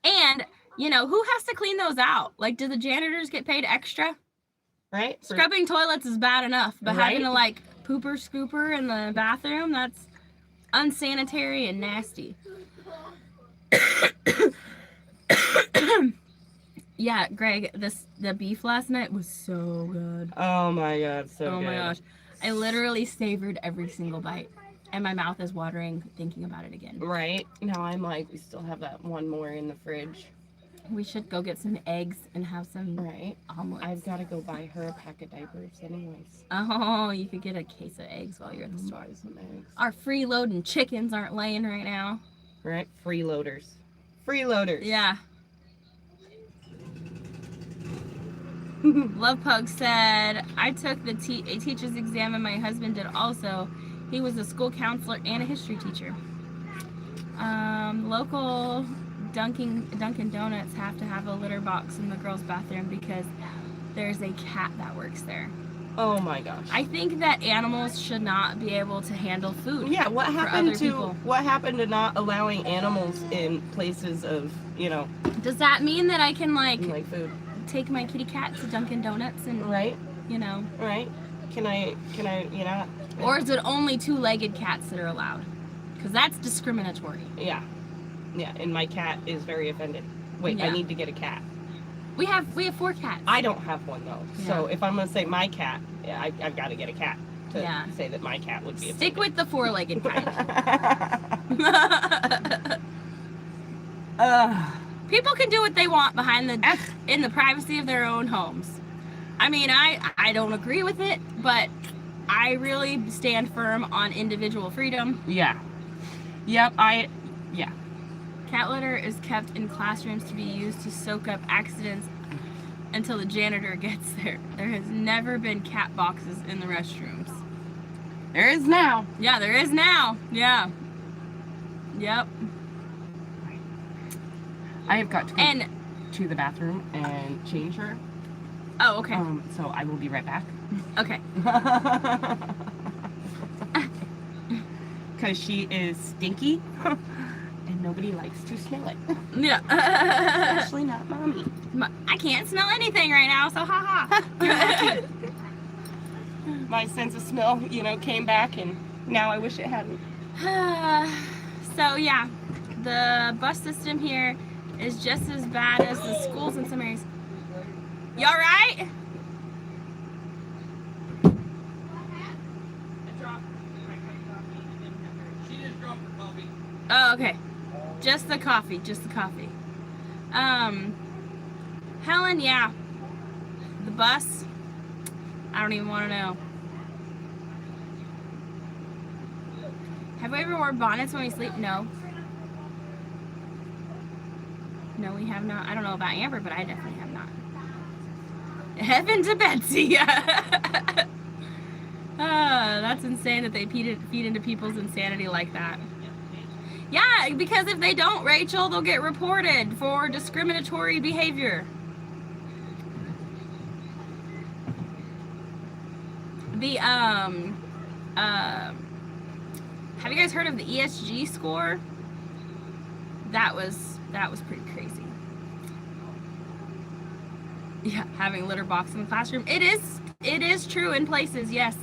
And, you know, who has to clean those out? Like, do the janitors get paid extra? Right? Scrubbing toilets is bad enough, but Right? having to, like, pooper scooper in the bathroom, that's unsanitary and nasty. Yeah, Greg, the beef last night was so good. Oh my god, so good. Oh my gosh. I literally savored every single bite. And my mouth is watering thinking about it again. Right? Now I'm like, we still have that one more in the fridge. We should go get some eggs and have some Right? omelets. I've got to go buy her a pack of diapers anyways. Oh, you could get a case of eggs while you're at the store. Buy some eggs. Our freeloading chickens aren't laying right now. Right? Freeloaders. Freeloaders. Yeah. Love Pug said, I took the a teacher's exam and my husband did also. He was a school counselor and a history teacher. Local Dunkin' Donuts have to have a litter box in the girls' bathroom because there's a cat that works there. Oh my gosh. I think that animals should not be able to handle food. Yeah, what for happened other to people. what happened to not allowing animals in places of, you know, Does that mean that I can like food? take my kitty cat to Dunkin' Donuts and Right? you know? Right? Can I, you know? Or is it only two-legged cats that are allowed? Because that's discriminatory. Yeah. Yeah, and my cat is very offended. Wait, I Yeah. need to get a cat. We have 4 cats. I don't have one though. So if I'm gonna say my cat, yeah, I've got to get a cat to Yeah. say that my cat would be Stick with the 4-legged kind. People can do what they want in the privacy of their own homes. I mean, I don't agree with it, but I really stand firm on individual freedom. Yeah. Yep, yeah. Cat litter is kept in classrooms to be used to soak up accidents until the janitor gets there. There has never been cat boxes in the restrooms. There is now. Yeah, there is now. Yeah. Yep. I have got to go And to the bathroom and change her. oh, okay. So I will be right back. Okay. Because she is stinky and nobody likes to smell it. Yeah. Especially not mommy. I can't smell anything right now, so haha. My sense of smell, came back, and now I wish it hadn't. So yeah, the bus system here is just as bad as the schools in some areas. You all right? Oh, okay. Just the coffee, Helen, yeah. The bus, I don't even want to know. Have we ever worn bonnets when we sleep? No. No, we have not. I don't know about Amber, but I definitely have not. Heaven to Betsy. That's insane that they feed into people's insanity like that. Yeah, because if they don't, Rachel, they'll get reported for discriminatory behavior. Have you guys heard of the ESG score? That was pretty crazy. Yeah, having a litter box in the classroom. It is true in places, yes.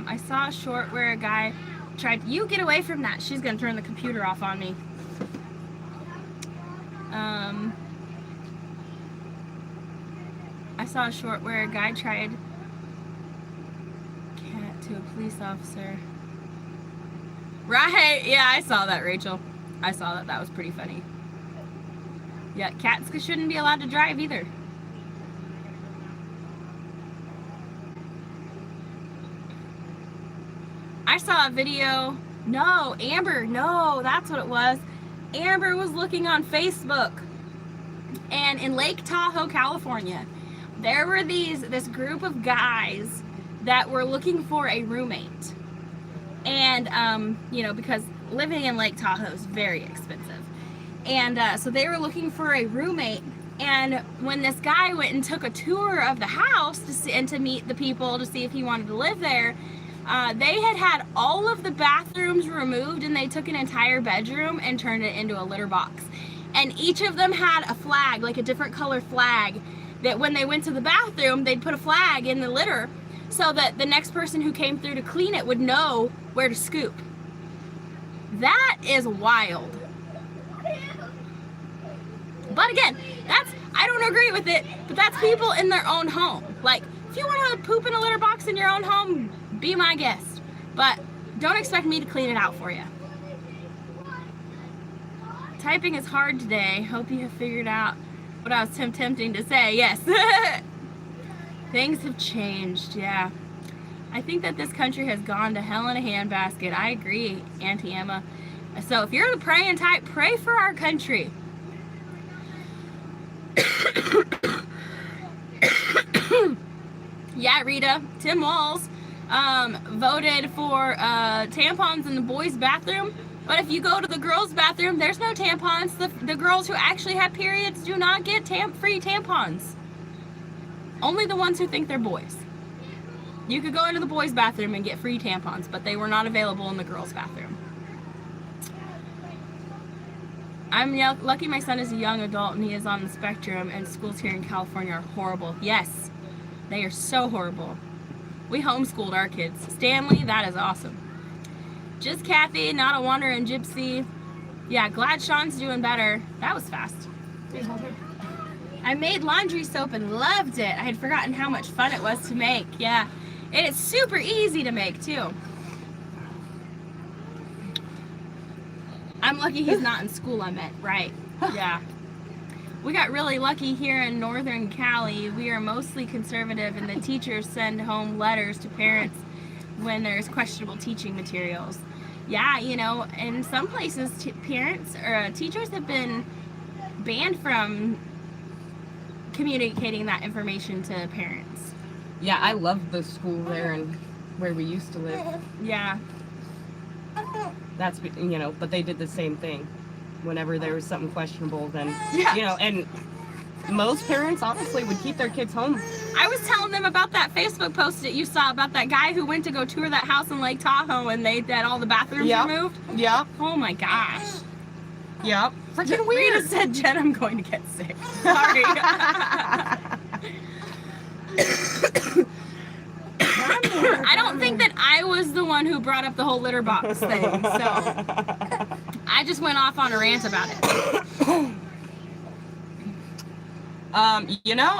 I saw a short where a guy tried, you get away from that, she's gonna turn the computer off on me. I saw a short where a guy tried cat to a police officer. Right, yeah, I saw that, Rachel. I saw that, that was pretty funny. Yeah, cats shouldn't be allowed to drive either. I saw a video. No, Amber. No, that's what it was. Amber was looking on Facebook, and in Lake Tahoe, California, there were this group of guys that were looking for a roommate. And, because living in Lake Tahoe is very expensive. And so they were looking for a roommate. And when this guy went and took a tour of the house to meet the people to see if he wanted to live there, they had all of the bathrooms removed, and they took an entire bedroom and turned it into a litter box. And each of them had a flag, like a different color flag, that when they went to the bathroom, they'd put a flag in the litter so that the next person who came through to clean it would know where to scoop. That is wild. But again, I don't agree with it, but that's people in their own home. Like, if you want to poop in a litter box in your own home, be my guest. But don't expect me to clean it out for you. Typing is hard today. Hope you have figured out what I was attempting to say. Yes. Things have changed, yeah. I think that this country has gone to hell in a handbasket. I agree, Auntie Emma. So if you're the praying type, pray for our country. Yeah, Rita, Tim Walls voted for tampons in the boys' bathroom. But if you go to the girls' bathroom, there's no tampons. The girls who actually have periods do not get free tampons. Only the ones who think they're boys. You could go into the boys' bathroom and get free tampons, but they were not available in the girls' bathroom. I'm lucky my son is a young adult and he is on the spectrum, and schools here in California are horrible. Yes, they are so horrible. We homeschooled our kids. Stanley, that is awesome. Just Kathy, not a wandering gypsy. Yeah, glad Sean's doing better. That was fast. I made laundry soap and loved it. I had forgotten how much fun it was to make. Yeah, and it's super easy to make too. I'm lucky he's not in school, I meant, right? Yeah. We got really lucky here in Northern Cali. We are mostly conservative, and the teachers send home letters to parents when there's questionable teaching materials. Yeah, in some places, parents or teachers have been banned from communicating that information to parents. Yeah, I love the school there and where we used to live. Yeah. That's, but they did the same thing. Whenever there was something questionable, then, Yeah. And most parents honestly would keep their kids home. I was telling them about that Facebook post that you saw about that guy who went to go tour that house in Lake Tahoe and they had all the bathrooms removed. Yeah. Oh my gosh. Yeah. Freaking weird. Rita said, Jen, I'm going to get sick. Sorry. I don't think that I was the one who brought up the whole litter box thing, so I just went off on a rant about it.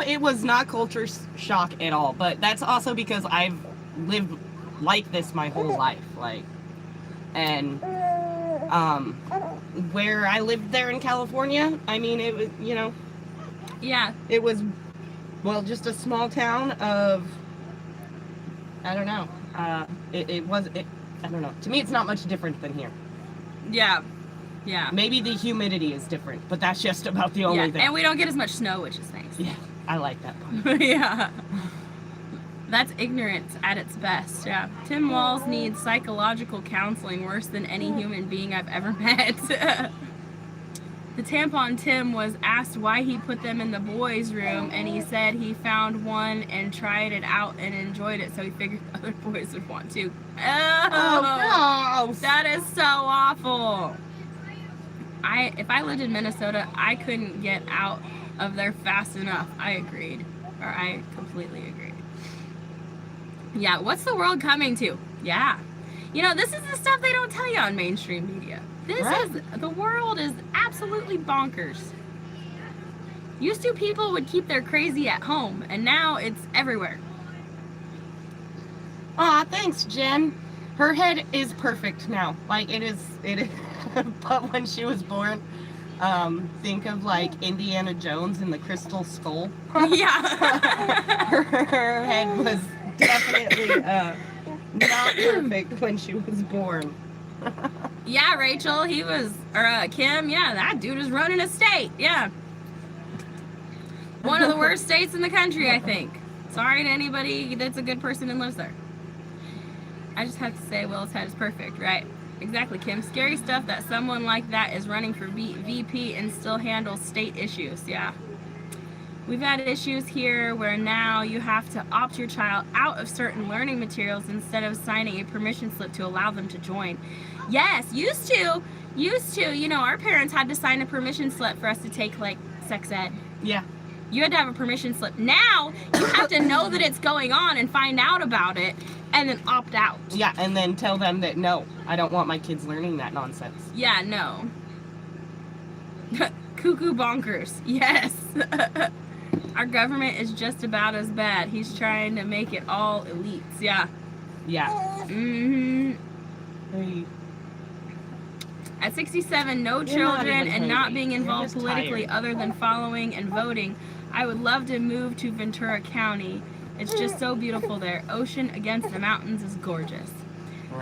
It was not culture shock at all, but that's also because I've lived like this my whole life, and where I lived there in California, I mean, it was, Yeah. it was, just a small town of, I don't know, I don't know, to me it's not much different than here. Yeah. Yeah. Maybe the humidity is different, but that's just about the only thing. And we don't get as much snow, which is nice. Yeah, I like that part. Yeah. That's ignorance at its best, yeah. Tim Walls needs psychological counseling worse than any human being I've ever met. The tampon Tim was asked why he put them in the boys' room, and he said he found one and tried it out and enjoyed it, so he figured other boys would want to. Oh, gross. that is so awful. If I lived in Minnesota, I couldn't get out of there fast enough. I completely agreed. Yeah, what's the world coming to? Yeah. This is the stuff they don't tell you on mainstream media. The world is absolutely bonkers. Used to, people would keep their crazy at home, and now it's everywhere. Aw, thanks, Jen. Her head is perfect now. It is. But when she was born, think of Indiana Jones and the Crystal Skull. Yeah. Her head was definitely not perfect when she was born. Yeah, Rachel, Kim, yeah, that dude is running a state. Yeah. One of the worst states in the country, I think. Sorry to anybody that's a good person and lives there. I just have to say Will's head is perfect, right? Exactly, Kim. Scary stuff that someone like that is running for VP and still handles state issues. Yeah. We've had issues here where now you have to opt your child out of certain learning materials instead of signing a permission slip to allow them to join. Yes, used to. You know, our parents had to sign a permission slip for us to take, like, sex ed. Yeah. You had to have a permission slip. Now, you have to know that it's going on and find out about it and then opt out. Yeah, and then tell them that, no, I don't want my kids learning that nonsense. Yeah, no. Cuckoo bonkers. Yes. Our government is just about as bad. He's trying to make it all elites. Yeah. Yeah. Mm-hmm. Hey. At 67, no You're not children even and not hungry. being You're involved just politically tired. other than following and voting. I would love to move to Ventura County. It's just so beautiful there. Ocean against the mountains is gorgeous.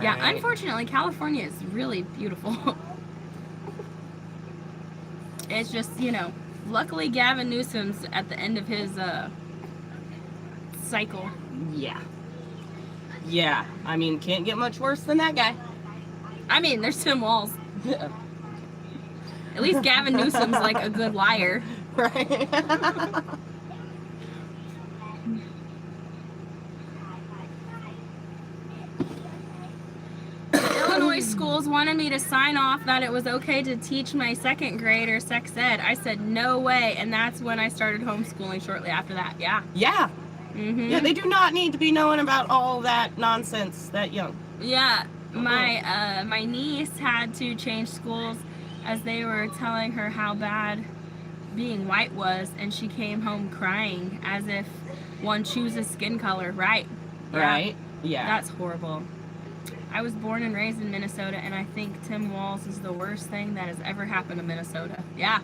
Yeah, Right. unfortunately, California is really beautiful. It's just, you know, luckily Gavin Newsom's at the end of his cycle. Yeah. Yeah. I mean, can't get much worse than that guy. I mean, there's Tim Walz. At least Gavin Newsom's like a good liar. Right. Illinois schools wanted me to sign off that it was okay to teach my second grader sex ed. I said no way, and that's when I started homeschooling shortly after that. Yeah. Yeah. Mm-hmm. Yeah, they do not need to be knowing about all that nonsense that young. Yeah. My niece had to change schools as they were telling her how bad being white was, and she came home crying as if one chooses skin color. Right. Yeah. Right? Yeah. That's horrible. I was born and raised in Minnesota, and I think Tim Walz is the worst thing that has ever happened to Minnesota. Yeah.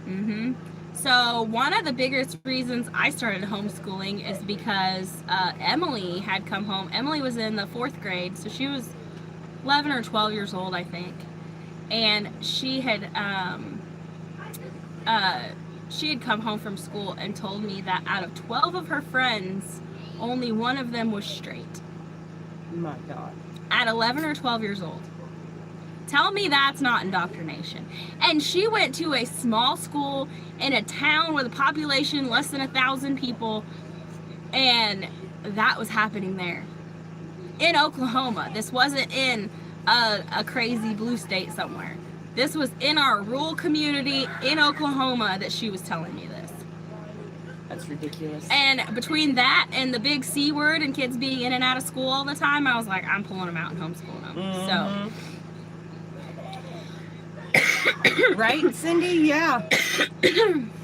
Mm-hmm. So one of the biggest reasons I started homeschooling is because Emily had come home. Emily was in the 4th grade, so she was 11 or 12 years old, I think. And she had come home from school and told me that out of 12 of her friends, only one of them was straight. My God. At 11 or 12 years old. Tell me that's not indoctrination. And she went to a small school in a town with a population less than 1,000 people, and that was happening there. In Oklahoma. This wasn't in a crazy blue state somewhere. This was in our rural community in Oklahoma that she was telling me this. That's ridiculous. And between that and the big C word and kids being in and out of school all the time, I was like, I'm pulling them out and homeschooling them. So. Right, Cindy? Yeah.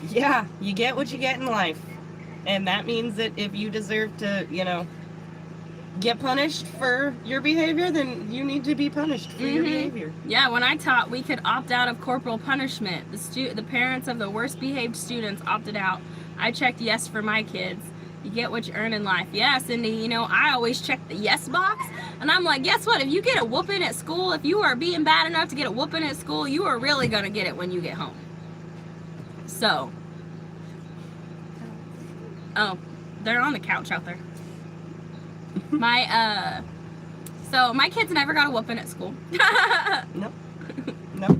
Yeah, you get what you get in life. And that means that if you deserve to, you know, get punished for your behavior, then you need to be punished for your behavior. Yeah, when I taught, we could opt out of corporal punishment. The parents of the worst behaved students opted out. I checked yes for my kids. You get what you earn in life. Yeah, Cindy, you know, I always check the yes box. And I'm like, guess what? If you get a whooping at school, if you are being bad enough to get a whooping at school, you are really going to get it when you get home. So. Oh, they're on the couch out there. So my kids never got a whooping at school. Nope. Nope.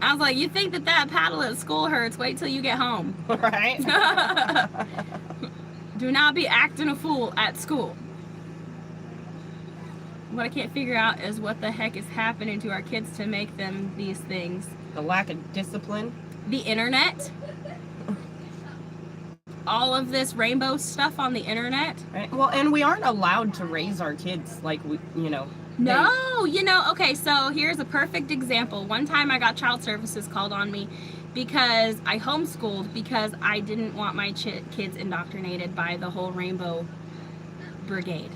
I was like, you think that paddle at school hurts? Wait till you get home. Right? Do not be acting a fool at school. What I can't figure out is what the heck is happening to our kids to make them these things. The lack of discipline. The internet. All of this rainbow stuff on the internet. Right? Well, and we aren't allowed to raise our kids like we, you know. No, you know, okay, so here's a perfect example. One time I got child services called on me because I homeschooled because I didn't want my kids indoctrinated by the whole rainbow brigade.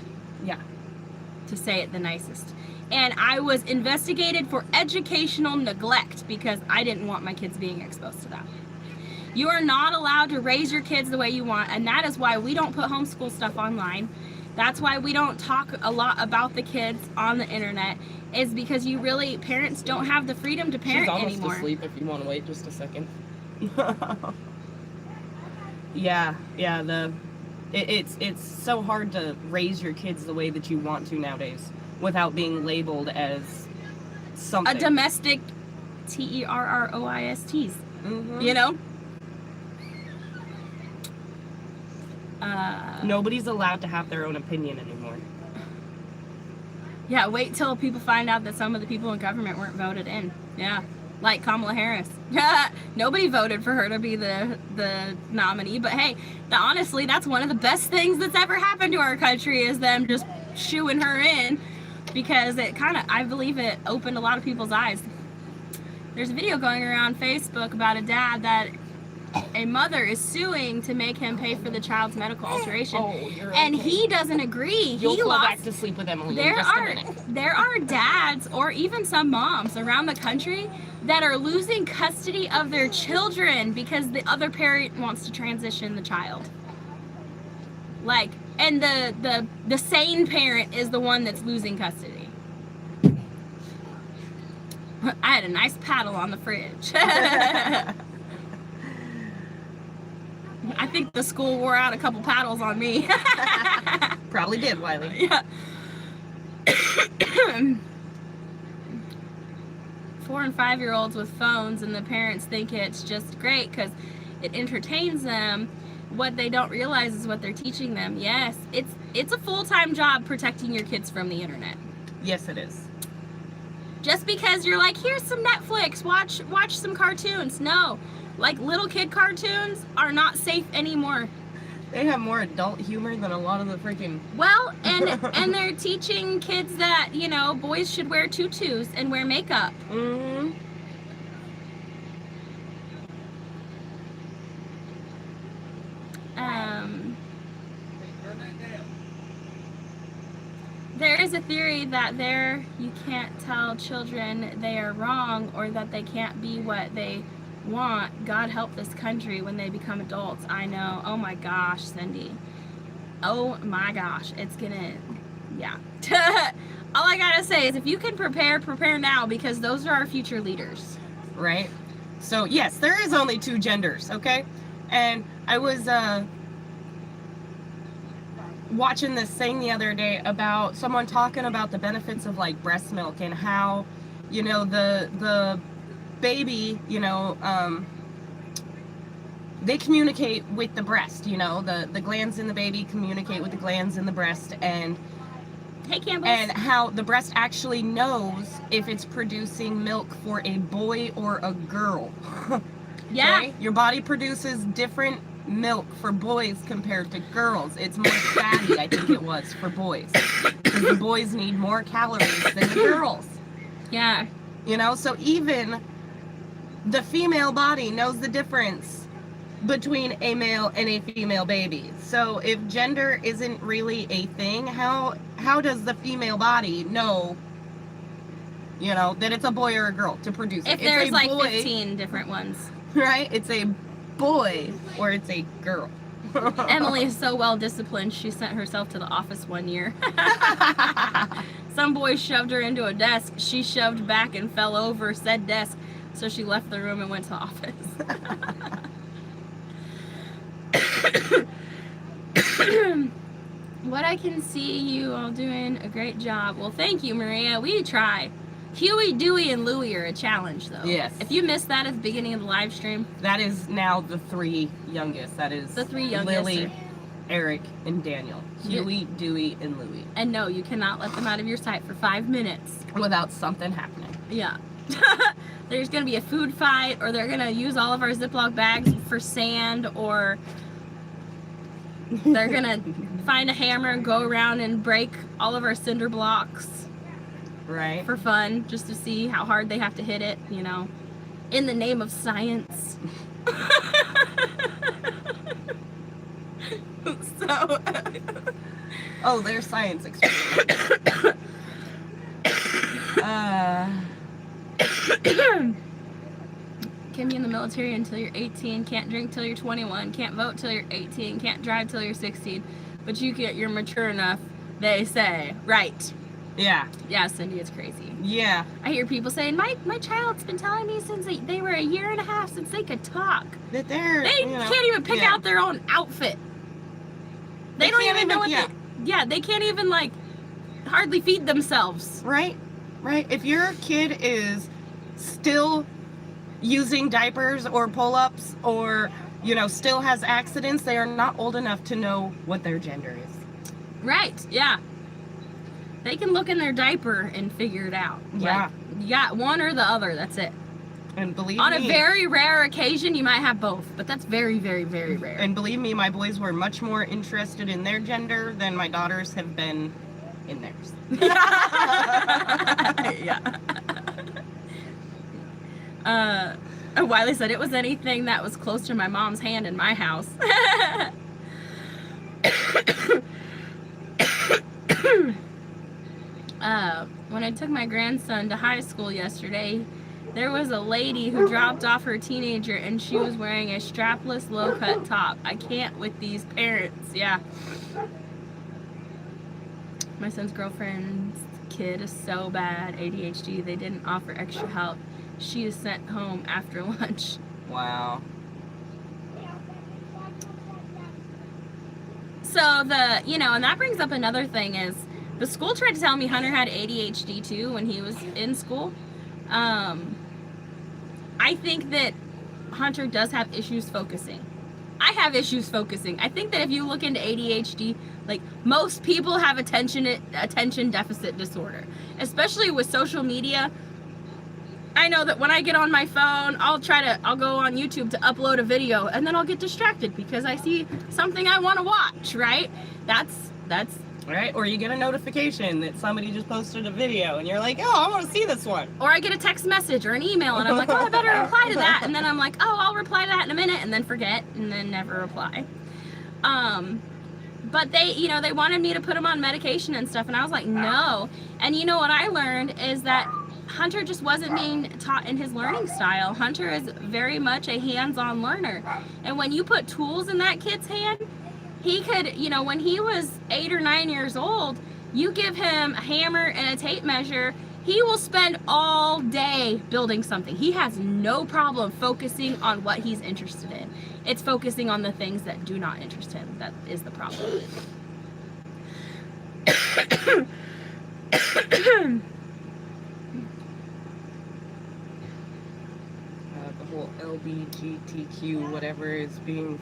Yeah. To say it the nicest. And I was investigated for educational neglect because I didn't want my kids being exposed to that. You are not allowed to raise your kids the way you want, and that is why we don't put homeschool stuff online. That's why we don't talk a lot about the kids on the internet, is because parents don't have the freedom to parent She's almost anymore. asleep if you want to wait just a second. Yeah, it's so hard to raise your kids the way that you want to nowadays without being labeled as something. A domestic terrorists, Mhm. you know? Nobody's allowed to have their own opinion anymore. Yeah, wait till people find out that some of the people in government weren't voted in. Yeah, like Kamala Harris. Nobody voted for her to be the nominee, but hey, honestly, that's one of the best things that's ever happened to our country, is them just shooing her in, because it I believe it opened a lot of people's eyes. There's a video going around Facebook about a dad that a mother is suing to make him pay for the child's medical alteration, and he doesn't agree. You'll he go lost back to sleep with Emily in there just a are minute. there are dads, or even some moms around the country, that are losing custody of their children because the other parent wants to transition the child. Like, and the sane parent is the one that's losing custody. I had a nice paddle on the fridge. I think the school wore out a couple paddles on me. Probably did, Wiley. Yeah. 4 and 5-year-olds with phones, and the parents think it's just great because it entertains them. What they don't realize is what they're teaching them. Yes, it's a full-time job protecting your kids from the internet. Yes, it is. Just because you're like, here's some Netflix, watch some cartoons. No, like, little kid cartoons are not safe anymore. They have more adult humor than a lot of the freaking... Well, and they're teaching kids that, you know, boys should wear tutus and wear makeup. Mm-hmm. There is a theory that you can't tell children they are wrong, or that they can't be what they want. God help this country when they become adults. I know. Oh my gosh, Cindy. Oh my gosh. It's gonna, yeah. All I gotta say is, if you can prepare now, because those are our future leaders. Right? So, yes, there is only 2 genders, okay? And I was watching this thing the other day about someone talking about the benefits of, like, breast milk, and how, you know, the baby, you know, they communicate with the breast, you know, the glands in the baby communicate with the glands in the breast, and Hey, Campbell. and how the breast actually knows if it's producing milk for a boy or a girl. Yeah. Okay? Your body produces different milk for boys compared to girls. It's more fatty, I think it was, for boys. Because the boys need more calories than the girls. Yeah. You know, so even the female body knows the difference between a male and a female baby. So if gender isn't really a thing, how does the female body know, you know, that it's a boy or a girl to produce it? If there's like boy, 15 different ones. right? It's a boy or it's a girl. Emily is so well disciplined, she sent herself to the office one year. Some boy shoved her into a desk. She shoved back and fell over said desk. So she left the room and went to the office. What I can see, you all doing a great job. Well, thank you, Maria. We try. Huey, Dewey, and Louie are a challenge, though. Yes. If you missed that at the beginning of the live stream, That is now the 3 youngest. That is the 3 youngest. Lily, Eric, and Daniel. Huey, Dewey, and Louie. And no, you cannot let them out of your sight for 5 minutes. Without something happening. Yeah. There's going to be a food fight, or they're going to use all of our Ziploc bags for sand, or they're going to find a hammer and go around and break all of our cinder blocks Right? for fun, just to see how hard they have to hit it, you know, in the name of science. So, Oh, there's science experiments. can be in the military until you're 18, can't drink till you're 21, can't vote till you're 18, can't drive till you're 16. but you're mature enough, they say. Right. Yeah. Yeah, Cindy, it's crazy. Yeah. I hear people saying, my child's been telling me since they were a year and a half since they could talk. That They you know, can't even pick yeah. out their own outfit. They don't can't even know what yeah. they can't even, like, hardly feed themselves. Right. If your kid is still using diapers or pull-ups or, you know, still has accidents, they are not old enough to know what their gender is. Right, yeah. They can look in their diaper and figure it out. Yeah. Like, you got one or the other, that's it. And believe On me, a very rare occasion, you might have both, but that's very, very, very rare. And believe me, my boys were much more interested in their gender than my daughters have been in theirs. Yeah. Wiley said it was anything that was close to my mom's hand in my house. When I took my grandson to high school yesterday, there was a lady who dropped off her teenager and she was wearing a strapless low-cut top. I can't with these parents. Yeah. My son's girlfriend's kid is so bad, ADHD, they didn't offer extra help. She is sent home after lunch. Wow. So and that brings up another thing is, the school tried to tell me Hunter had ADHD too when he was in school. I think that Hunter does have issues focusing. I have issues focusing. I think that if you look into ADHD, like, most people have attention deficit disorder, especially with social media. I know that when I get on my phone, I'll go on YouTube to upload a video, and then I'll get distracted because I see something I want to watch, right? That's Right? Or you get a notification that somebody just posted a video and you're like, oh, I want to see this one. or I get a text message or an email and I'm like, oh, I better reply to that, and then I'm like, oh, I'll reply to that in a minute, and then forget and then never reply. But they wanted me to put him on medication and stuff, and I was like, no. And you know what I learned is that Hunter just wasn't being taught in his learning style. Hunter is very much a hands-on learner. And when you put tools in that kid's hand, he could, when he was 8 or 9 years old, you give him a hammer and a tape measure, he will spend all day building something. He has no problem focusing on what he's interested in. It's focusing on the things that do not interest him that is the problem. The whole LGBTQ whatever is being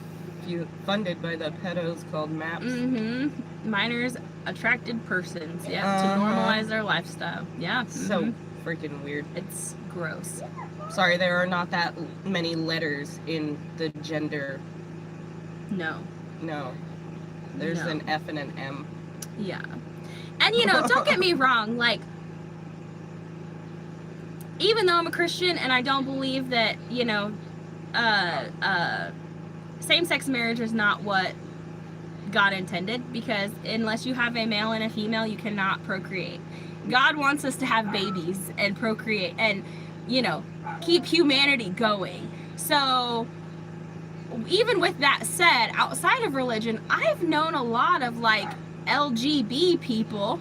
funded by the pedos called MAPS. Minors attracted persons, yeah, to normalize their lifestyle. Yeah. So freaking weird. It's gross. Sorry, there are not that many letters in the gender. No. There's No. an F and an M. Yeah. And don't get me wrong, like, even though I'm a Christian and I don't believe that, same-sex marriage is not what God intended, because unless you have a male and a female, you cannot procreate. God wants us to have babies and procreate and, keep humanity going. So, even with that said, outside of religion, I've known a lot of, like, LGB people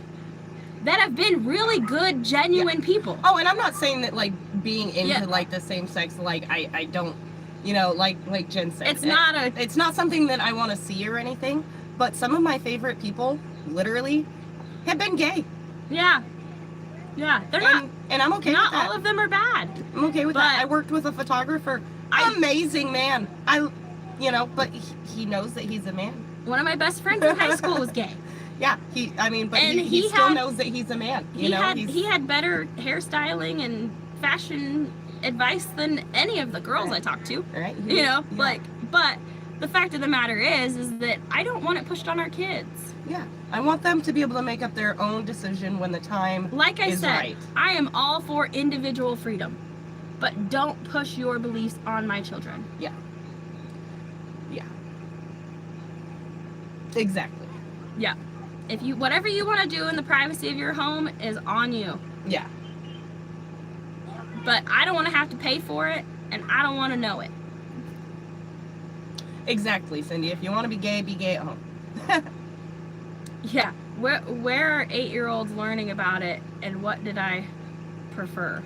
that have been really good, genuine people. Oh, and I'm not saying that, like, being into, Yeah. like, the same sex, like, I don't, like Jen said. It's not something that I want to see or anything, but some of my favorite people, literally, have been gay. Yeah. Yeah, they're not. And I'm okay with Not that. all of them are bad. I'm okay with that. But I worked with a photographer. Amazing man. But he knows that he's a man. One of my best friends in high school was gay. Yeah, he still knows that he's a man. He had better hairstyling and fashion advice than any of the girls I talked to. Right. But the fact of the matter is that I don't want it pushed on our kids. Yeah. I want them to be able to make up their own decision when the time Like I is said, right. I am all for individual freedom, but don't push your beliefs on my children. Yeah. Exactly. Yeah. Whatever you want to do in the privacy of your home is on you. Yeah. But I don't want to have to pay for it, and I don't want to know it. Exactly, Cindy. If you want to be gay at home. Yeah. Where are 8-year-olds learning about it, and what did I prefer?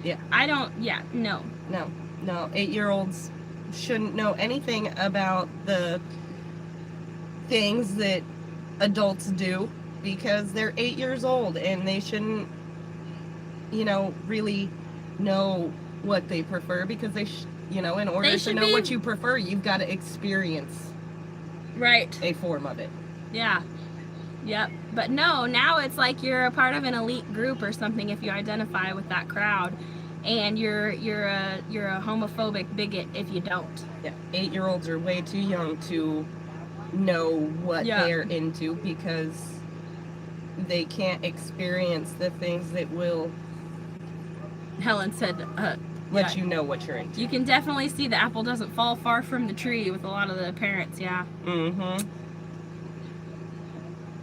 Yeah. I don't, no. No, 8-year-olds shouldn't know anything about the things that adults do because they're 8 years old and they shouldn't, really know what they prefer because in order They to should know be- what you prefer, you've got to experience Right. a form of it. Yeah. Yep. But no, now it's like you're a part of an elite group or something if you identify with that crowd, and you're a homophobic bigot if you don't. Yeah, 8-year-olds are way too young to know what Yeah. they're into because they can't experience the things that will Helen said, let yeah. you know what you're into. You can definitely see the apple doesn't fall far from the tree with a lot of the parents, yeah. Mm-hmm.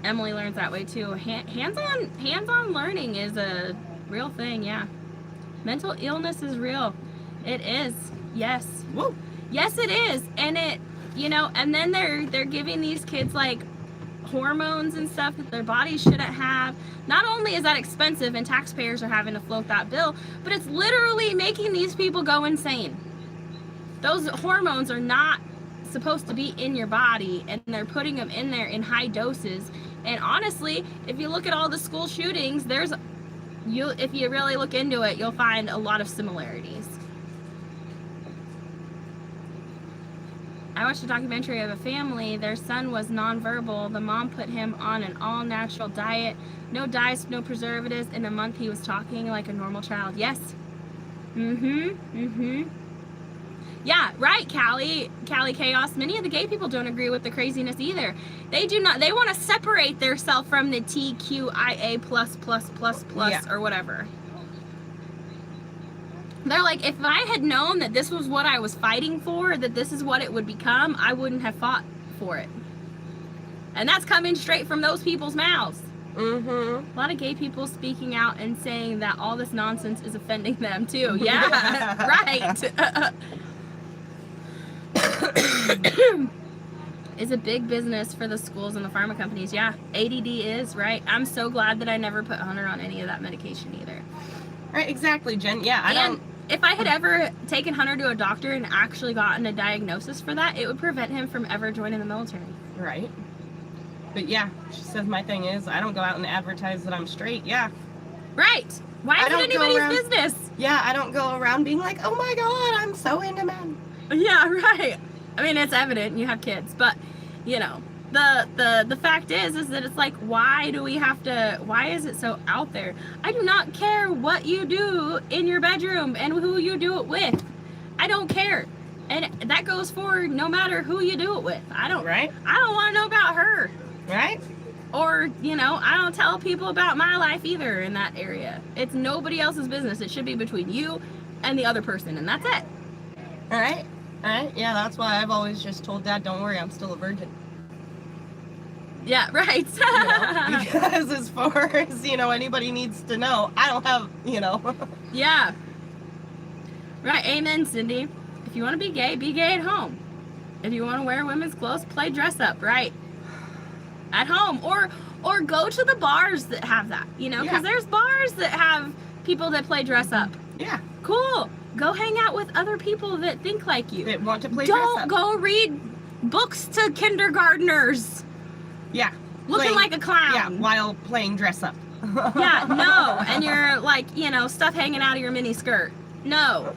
Emily learns that way too. Hands-on learning is a real thing, yeah. Mental illness is real. It is. Yes. Woo. Yes, it is. And it, and then they're giving these kids like hormones and stuff that their bodies shouldn't have. Not only is that expensive and taxpayers are having to float that bill, but it's literally making these people go insane. Those hormones are not supposed to be in your body, and they're putting them in there in high doses. And honestly, if you look at all the school shootings, if you really look into it, you'll find a lot of similarities. I watched a documentary of a family. Their son was nonverbal. The mom put him on an all-natural diet. No dyes, no preservatives. In a month, he was talking like a normal child. Yes. Yeah, right, Callie Chaos. Many of the gay people don't agree with the craziness either. They do not. They want to separate themselves from the TQIA++++ Yeah. or whatever. They're like, if I had known that this was what I was fighting for, that this is what it would become, I wouldn't have fought for it. And that's coming straight from those people's mouths. Mm-hmm. A lot of gay people speaking out and saying that all this nonsense is offending them too. Yeah, right. Is a big business for the schools and the pharma companies. Yeah, ADD is, right? I'm so glad that I never put Hunter on any of that medication either. Right, exactly, Jen. Yeah, And if I had ever taken Hunter to a doctor and actually gotten a diagnosis for that, it would prevent him from ever joining the military. Right. But yeah, she says my thing is I don't go out and advertise that I'm straight. Yeah. Right. Why I is it don't go anybody's around- business? Yeah, I don't go around being like, oh my god, I'm so into men. Yeah, right. I mean, it's evident you have kids, but the fact is that it's like, why is it so out there? I do not care what you do in your bedroom and who you do it with. I don't care. And that goes for no matter who you do it with. Right? I don't want to know about her. Right? Or, I don't tell people about my life either in that area. It's nobody else's business. It should be between you and the other person, and that's it. Alright? Alright? Yeah, that's why I've always just told Dad, don't worry, I'm still a virgin. Yeah, right. Because as far as, anybody needs to know, I don't have, Yeah. Right, amen, Cindy. If you want to be gay at home. If you want to wear women's clothes, play dress up, right? At home. Or go to the bars that have that, because Yeah. there's bars that have people that play dress up. Yeah. Cool. Go hang out with other people that think like you. That want to play dress Don't up. go read books to kindergartners Yeah. looking like a clown. Yeah, while playing dress up. Yeah, no. And you're like, stuff hanging out of your mini skirt. No.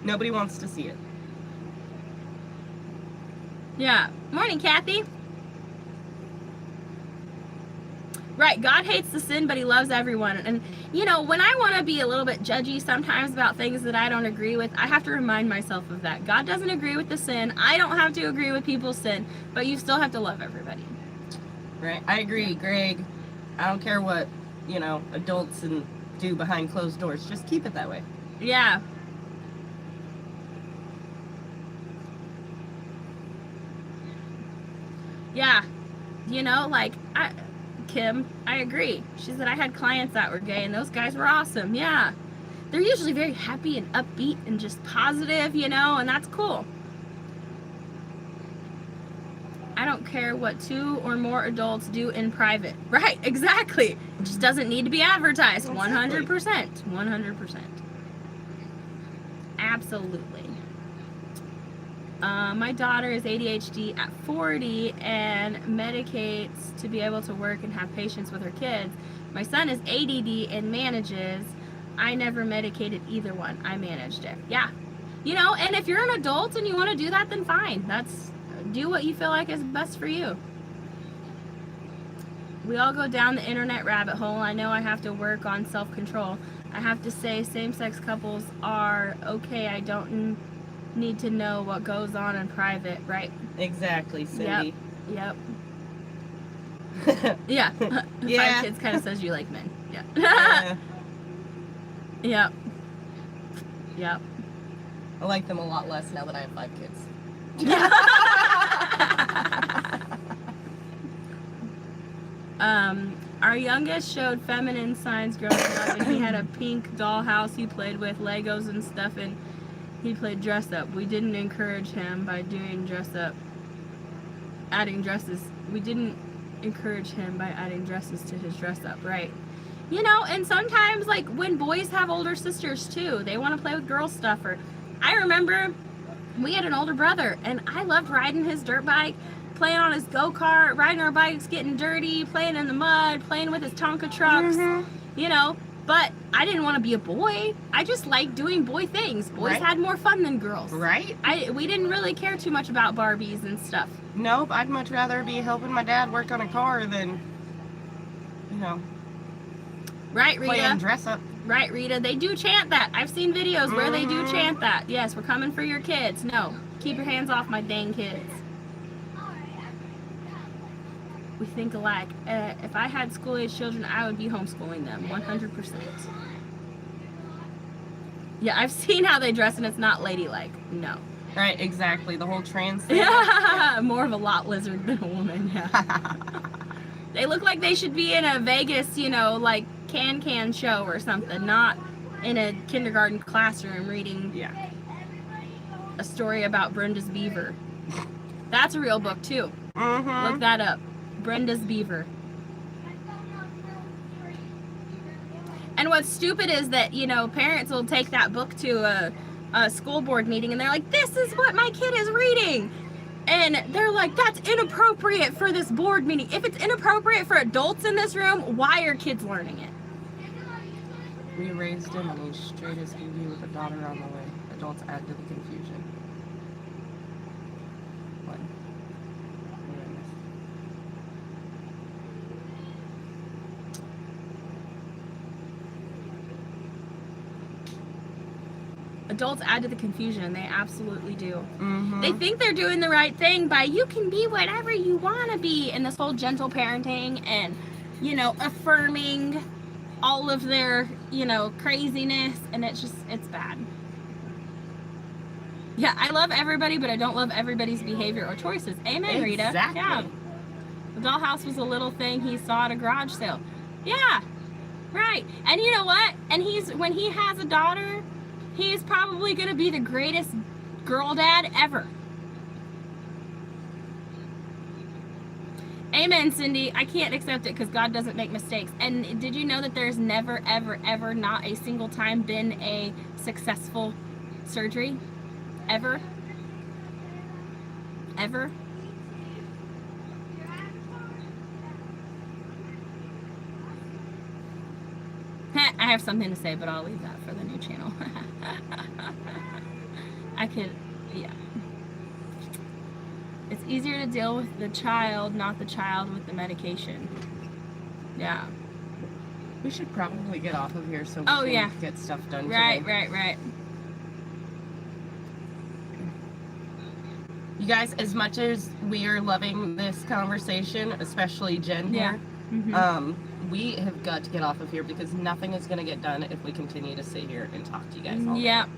Nobody wants to see it. Yeah. Morning, Kathy. Right, God hates the sin, but he loves everyone. And, when I want to be a little bit judgy sometimes about things that I don't agree with, I have to remind myself of that. God doesn't agree with the sin. I don't have to agree with people's sin, but you still have to love everybody. Right. I agree, Greg. I don't care what, adults do behind closed doors. Just keep it that way. Yeah. Yeah. Kim, I agree. She said I had clients that were gay and those guys were awesome. Yeah. They're usually very happy and upbeat and just positive, and that's cool. I don't care what 2 or more adults do in private. Right, exactly. It just doesn't need to be advertised. Exactly. 100%. 100%. Absolutely. My daughter is ADHD at 40 and medicates to be able to work and have patience with her kids. My son is ADD and manages. I never medicated either one. I managed it. Yeah. You know, and if you're an adult and you want to do that, then fine. Do what you feel like is best for you. We all go down the internet rabbit hole. I know I have to work on self-control. I have to say same-sex couples are okay. I don't need to know what goes on in private, right? Exactly, Cindy. Yep. Yeah. Yeah. 5 kids kind of says you like men. Yeah. Yeah. Yep. I like them a lot less now that I have 5 kids. Our youngest showed feminine signs growing up, and he had a pink dollhouse he played with, Legos and stuff, and he played dress up. We didn't encourage him by doing dress up, adding dresses. We didn't encourage him by adding dresses to his dress up, right? You know, and sometimes, like, when boys have older sisters, too, they want to play with girl stuff. Or I remember we had an older brother, and I loved riding his dirt bike, playing on his go-kart, riding our bikes, getting dirty, playing in the mud, playing with his Tonka trucks, you know. But I didn't want to be a boy. I just liked doing boy things. Boys had more fun than girls. Right? We didn't really care too much about Barbies and stuff. Nope, I'd much rather be helping my dad work on a car than, you know, Right, Rita? playing dress up. Right, Rita? They do chant that. I've seen videos where they do chant that. Yes, we're coming for your kids. No, keep your hands off my dang kids. We think alike. If I had school-age children, I would be homeschooling them, 100%. Yeah, I've seen how they dress, and it's not ladylike. No. Right, exactly. The whole trans thing. Yeah, more of a lot lizard than a woman. Yeah. They look like they should be in a Vegas, you know, like can show or something, not in a kindergarten classroom reading a story about Brenda's beaver. That's a real book too. Look that up. Brenda's beaver. And what's stupid is that, you know, parents will take that book to a school board meeting and they're like, this is what my kid is reading. And they're like, that's inappropriate for this board meeting. If it's inappropriate for adults in this room, why are kids learning it? We raised him and he's straight as can be with a daughter on the way. Adults add to the confusion. What? Adults add to the confusion. They absolutely do. They think they're doing the right thing by you can be whatever you want to be, and this whole gentle parenting and, you know, affirming all of their, you know, craziness, and it's bad. Yeah, I love everybody, but I don't love everybody's behavior or choices. Amen, Rita. Exactly. Yeah. The dollhouse was a little thing he saw at a garage sale. Yeah, right. And you know what? And when he has a daughter, he's probably going to be the greatest girl dad ever. Amen, Cindy. I can't accept it because God doesn't make mistakes. And did you know that there's never, ever, ever, not a single time been a successful surgery? Ever? Ever? I have something to say, but I'll leave that for the new channel. Yeah. It's easier to deal with the child, not the child with the medication. Yeah. We should probably get off of here so we can get stuff done today. Right. You guys, as much as we are loving this conversation, especially Jen here, we have got to get off of here because nothing is going to get done if we continue to sit here and talk to you guys all day. Yep.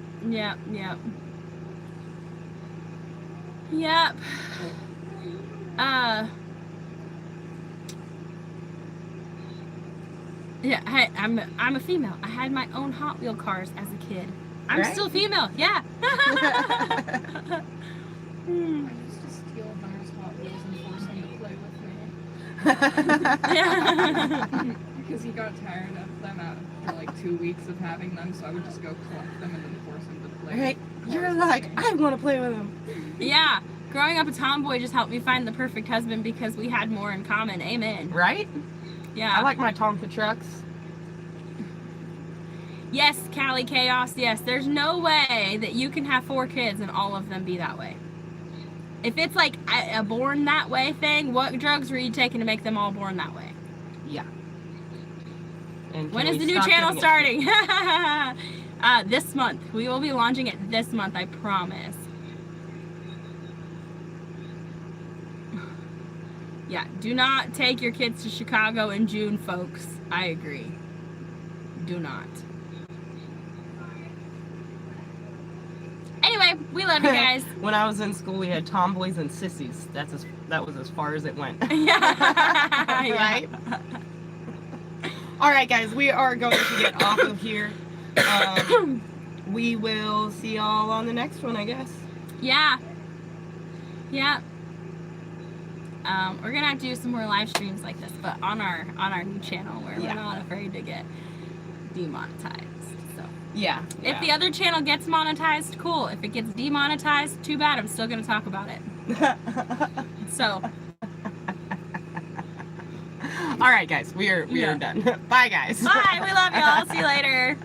Yeah, I'm a female. I had my own Hot Wheel cars as a kid. I'm still female. Yeah. I used to steal Hunter's Hot Wheels and Because he got tired of them after like 2 weeks of having them, so I would just go collect them and then force him to play. Right? with You're cars like, and I want to play with him. Yeah. Growing up a tomboy just helped me find the perfect husband because we had more in common. Amen. Right? Yeah. I like my Tonka trucks. Yes, Callie Chaos, yes. There's no way that you can have 4 kids and all of them be that way. If it's like a born that way thing, what drugs were you taking to make them all born that way? Yeah. And When can is we the new stop channel giving it- starting? This month. We will be launching it this month, I promise. Yeah, do not take your kids to Chicago in June, folks. I agree. Do not. Anyway, we love you guys. When I was in school, we had tomboys and sissies. That was as far as it went. Yeah. Right? All right, guys, we are going to get off of here. We will see y'all on the next one, I guess. Yeah. Yeah. We're gonna have to do some more live streams like this, but on our new channel where Yeah. we're not afraid to get demonetized. So Yeah. if the other channel gets monetized, cool. If it gets demonetized, too bad. I'm still gonna talk about it. So All right, guys, we are Yeah. done. Bye, guys. bye. We love y'all. See you later.